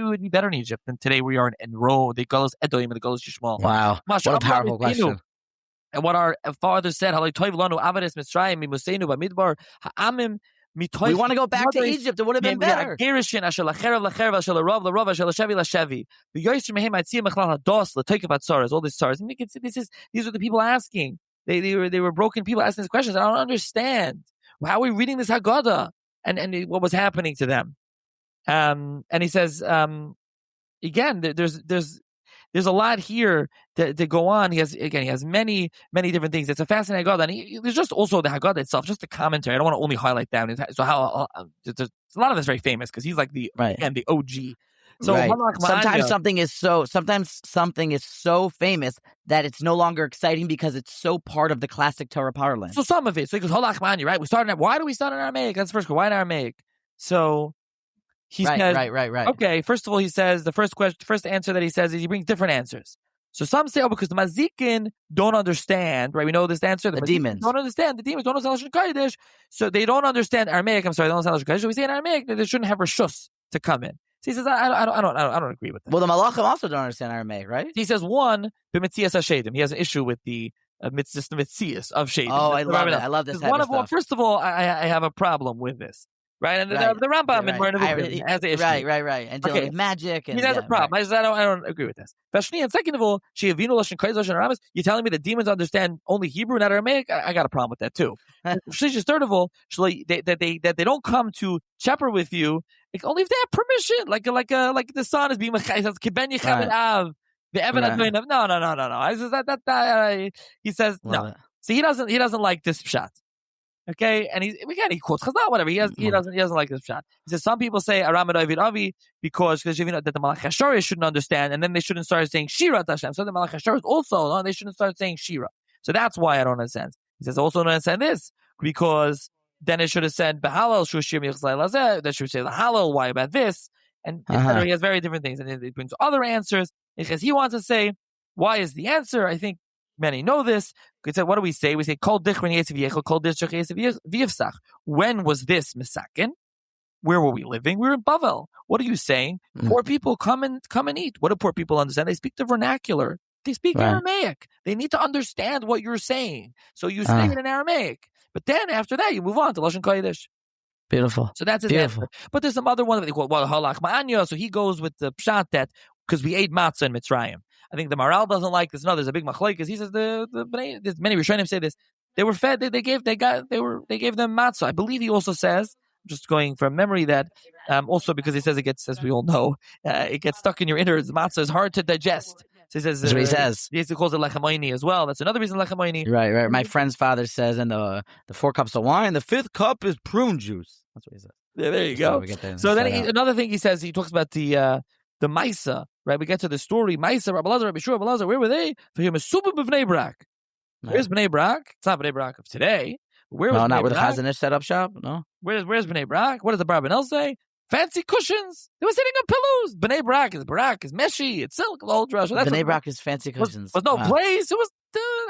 would be better in Egypt than today we are in Rome, the Golos Edoim and the Golos Yishmael. Wow. What a powerful question. And what our fathers said, we want to go back to Egypt. It would have been better. All these stars. And you can see these are the people asking. They were broken people asking these questions. I don't understand. How are we reading this Haggadah? And what was happening to them? And he says, again, there's a lot here to go on. He has many different things. It's a fascinating Haggadah. And there's just also the Haggadah itself, just the commentary. I don't want to only highlight that. So a lot of it's very famous because he's like the OG. So right. Sometimes something is so famous that it's no longer exciting because it's so part of the classic Torah parlance. So some of it. So he goes, Holachmani, right? Why do we start in Aramaic? That's the first question. Why in Aramaic? So he says, right. Okay, first of all, he says the first answer that he says is he brings different answers. So some say, because the Mazikin don't understand, right? We know this answer. The demons don't understand. The demons don't understand Lashon Kodesh, so they don't understand Aramaic. They don't understand Lashon Kodesh. So we say in Aramaic that they shouldn't have reshus to come in. So he says, I don't agree with that. Well, the Malachim also don't understand Aramaic, right? He says, one, b'metzias hashedim. He has an issue with the metzias of shedim. Oh, I love it. I love this type of stuff. First of all, I have a problem with this. Right, and the Rambam in Morning has the issue. Right, and dealing with magic. And he has a problem. Right. I don't agree with this. And second of all, you're telling me that demons understand only Hebrew, not Aramaic? I got a problem with that too. Third of all, that they don't come to shepherd with you only if they have permission. Like the son is being kiben yichaved av. The evan no. He says no. So he doesn't like this pshat. Okay, and he quotes Chazal, whatever. He doesn't like this shot. He says some people say Aram Avi because that the Malach HaShorah shouldn't understand, and then they shouldn't start saying Shira Hashem. So the Malach HaShorah also they shouldn't start saying Shira. So that's why I don't understand. He says also don't understand this because then it should have said Behalal Shushir Michzai Lazeh. That should say the Halal. Why about this? And he has very different things, and he brings other answers because he wants to say why is the answer. I think many know this. What do we say? We say, Kol dichrin yesiv yechel, Kol dichrin yesiv v'yifsach. When was this misakin? Where were we living? We were in Bavel. What are you saying? Poor people come and eat. What do poor people understand? They speak the vernacular. They speak Aramaic. They need to understand what you're saying. So you say it in Aramaic. But then after that, you move on to Lashon Kodesh. Beautiful. So that's his answer. But there's some other one that they call halach ma'anya. So he goes with the pshat that because we ate matzah in Mitzrayim. I think the Maral doesn't like this. No, there's a big machlekes. He says there's many Rishonim say this. They were fed. They gave them matzah. I believe he also says, just going from memory, that also because he says it gets, as we all know, it gets stuck in your innards. Matzah is hard to digest. So he says that's what he says. He calls it lechamoini as well. That's another reason lechamoini. Right. My friend's father says, and the 4 cups of wine, the 5th cup is prune juice. That's what he says. Yeah, there you go. So then another thing he says, he talks about the Maisa, right? We get to the story. Maisa, Rabbi Elazar, Rabbi Shua, Rabbi Elazar, where were they? For him, a super b'nei Brak. Where's Bnei Brak? It's not Bnei Brak of today. Where was not Bnei where the Brak? Chazon Ish set up shop? No. Where's Bnei Brak? What does the Abarbanel say? Fancy cushions. They were sitting on pillows. Bnei Brak is meshy. It's silk. The whole dress. Bnei Brak is fancy cushions. Was no place. It was.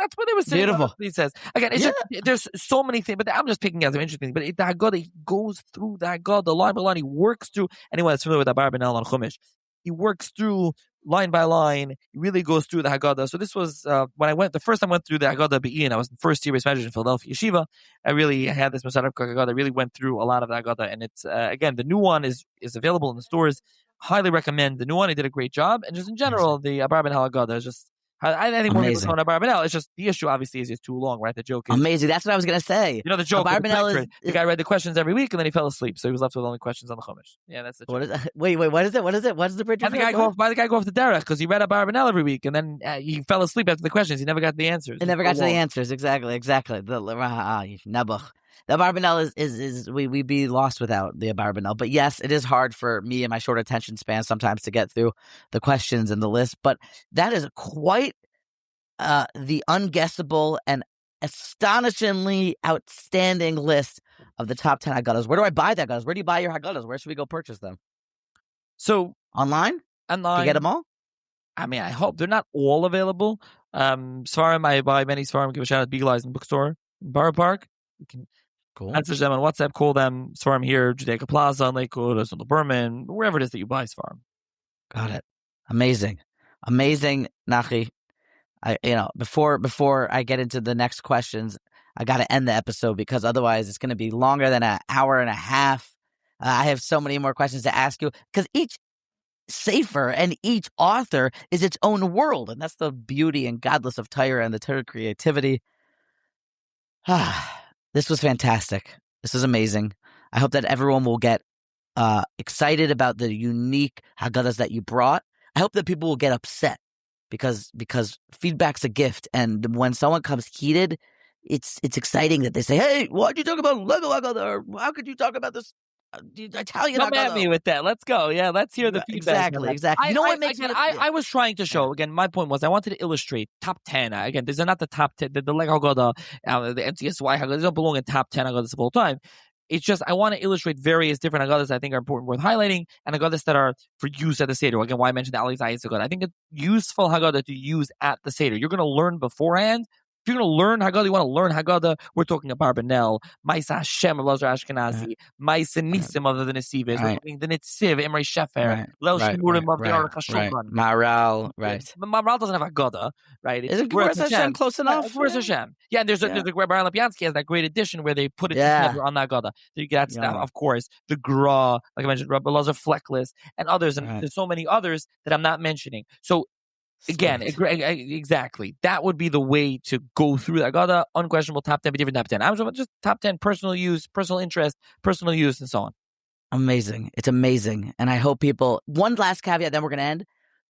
That's where they were sitting. Beautiful. He says again. It's just, there's so many things, but I'm just picking out some interesting things. But the Haggadah, he goes through the Haggadah line by line. He works through. Anyone that's familiar with Abarbanel on Chumash, he works through line by line. He really goes through the Haggadah. So this was when the first time I went through the Haggadah Be'in. I was in first year base manager in Philadelphia Yeshiva. I really had this Masarab Haggadah. I really went through a lot of the Haggadah, and it's again the new one is available in the stores. Highly recommend the new one. He did a great job, and just in general, the Abarbanel Haggadah is just. I think more people on Abarbanel. It's just the issue. Obviously, is it's too long, right? The joke is amazing. That's what I was gonna say. You know, the joke. The guy read the questions every week, and then he fell asleep, so he was left with only questions on the Chumash. Yeah, that's the joke. What is that? Wait. What is it? What does the bridge? Why the guy go off the derech because he read Abarbanel every week, and then he fell asleep after the questions. He never got the answers. He never got to the answers. Exactly. The Nebuch. The Abarbanel is we'd be lost without the Abarbanel. But yes, it is hard for me and my short attention span sometimes to get through the questions and the list. But that is quite the unguessable and astonishingly outstanding list of the top 10 Haggadahs. Where do I buy the Haggadahs? Where do you buy your Haggadahs? Where should we go purchase them? So online? To get them all? I mean, I hope they're not all available. Seforim, I buy many Seforim. Give a shout out to Beagle Eyes in Bookstore in Borough Park. Cool. Message them on WhatsApp. Call them. Seforim here, Judaica Plaza, on Lakewood, or the Berman, wherever it is that you buy Seforim. Got it. Amazing, Nachi. Before I get into the next questions, I got to end the episode because otherwise it's going to be longer than an hour and a half. I have so many more questions to ask you because each sefer and each author is its own world, and that's the beauty and godless of Torah and the Torah creativity. This was fantastic. This was amazing. I hope that everyone will get excited about the unique Haggadahs that you brought. I hope that people will get upset because feedback's a gift, and when someone comes heated, it's exciting that they say, "Hey, why'd you talk about Lego Haggadah? Or how could you talk about this Italian Haggadah?" Come at me with that. Let's go. Yeah, let's hear the feedback. Exactly. You know what makes I was trying to show, again, my point was I wanted to illustrate top 10. Again, these are not the top 10. The Lego Haggadah, the MTSY Haggadah, they don't belong in top 10 Haggadahs of all time. It's just I want to illustrate various different Haggadahs I think are important, worth highlighting, and Haggadahs that are for use at the Seder. Again, why I mentioned the Ali Zayis Haggadah. I think it's useful Haggadah to use at the Seder. You're going to learn beforehand. If you're going to learn Haggadah, you want to learn Haggadah, we're talking Abarbanel, Maisa Hashem of Elazar Ashkenazi, Maisa Nisim of the Nesivis, we're talking the Nitziv, Imre Shefer, Lel Shimurim of the Aruch HaShulchan. Maral, right. Maral doesn't have Haggadah, right? Is it Gvurus Hashem close enough? Gvurus Hashem. Yeah, and there's a Rabbi Lapiansky has that great edition where they put it together on the Haggadah. So you get that, of course, the Gra, like I mentioned, Rabbi Elazar Fleckless, and others, and there's so many others that I'm not mentioning. So, again, exactly. That would be the way to go through that Haggadah. Unquestionable top 10, different top 10. I was just top 10 personal use, personal interest, personal use, and so on. Amazing. It's amazing. And I hope people, one last caveat, then we're going to end.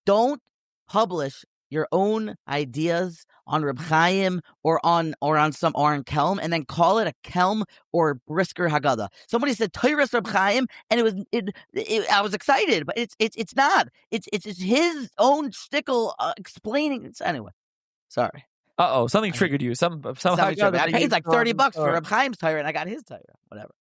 Don't publish your own ideas on Reb Chaim or on Kelm, and then call it a Kelm or Brisker Haggadah. Somebody said Torah's Reb Chaim, and I was excited, but it's not. It's his own shtickle explaining. Anyway, sorry. Something triggered you. Some Haggadah. I paid like $30 for Reb Chaim's Torah, and I got his Torah. Whatever.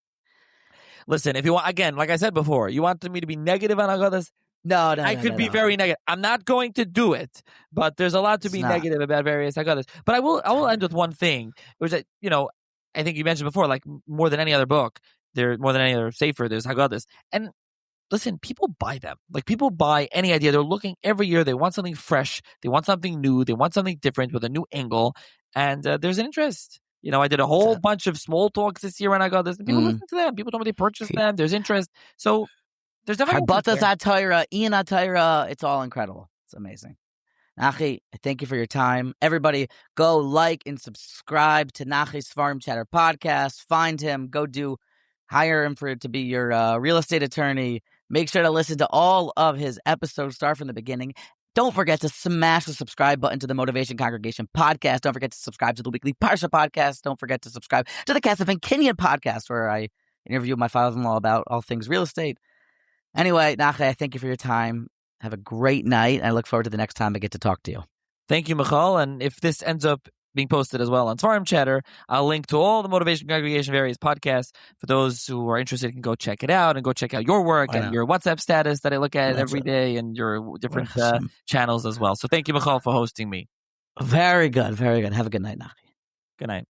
Listen, if you want, again, like I said before, you wanted me to be negative on Haggadahs. No, I could be very negative. I'm not going to do it, but there's a lot to be negative about various Haggadahs. But I will end with one thing, which that I think you mentioned before, like more than any other book, more than any other sefer, there's Haggadahs. And listen, people buy them. Like people buy any idea. They're looking every year. They want something fresh. They want something new. They want something different with a new angle. And there's an interest. I did a whole bunch of small talks this year on Haggadahs. And people listen to them. People told me they purchase them. There's interest. So there's definitely Harbatas Torah, Ian Torah. It's all incredible. It's amazing. Nachi, thank you for your time. Everybody, go like and subscribe to Nachi's Seforim Chatter podcast. Find him. Hire him to be your real estate attorney. Make sure to listen to all of his episodes. Start from the beginning. Don't forget to smash the subscribe button to the Motivation Congregation podcast. Don't forget to subscribe to the weekly Parsha podcast. Don't forget to subscribe to the Kesef and Kinyan podcast, where I interview my father-in-law about all things real estate. Anyway, Nachi, I thank you for your time. Have a great night. I look forward to the next time I get to talk to you. Thank you, Michal. And if this ends up being posted as well on Seforim Chatter, I'll link to all the Motivation Congregation various podcasts. For those who are interested, you can go check it out and go check out your work and your WhatsApp status that I look at every day and your different channels as well. So thank you, Michal, for hosting me. Very good. Very good. Have a good night, Nachi. Good night.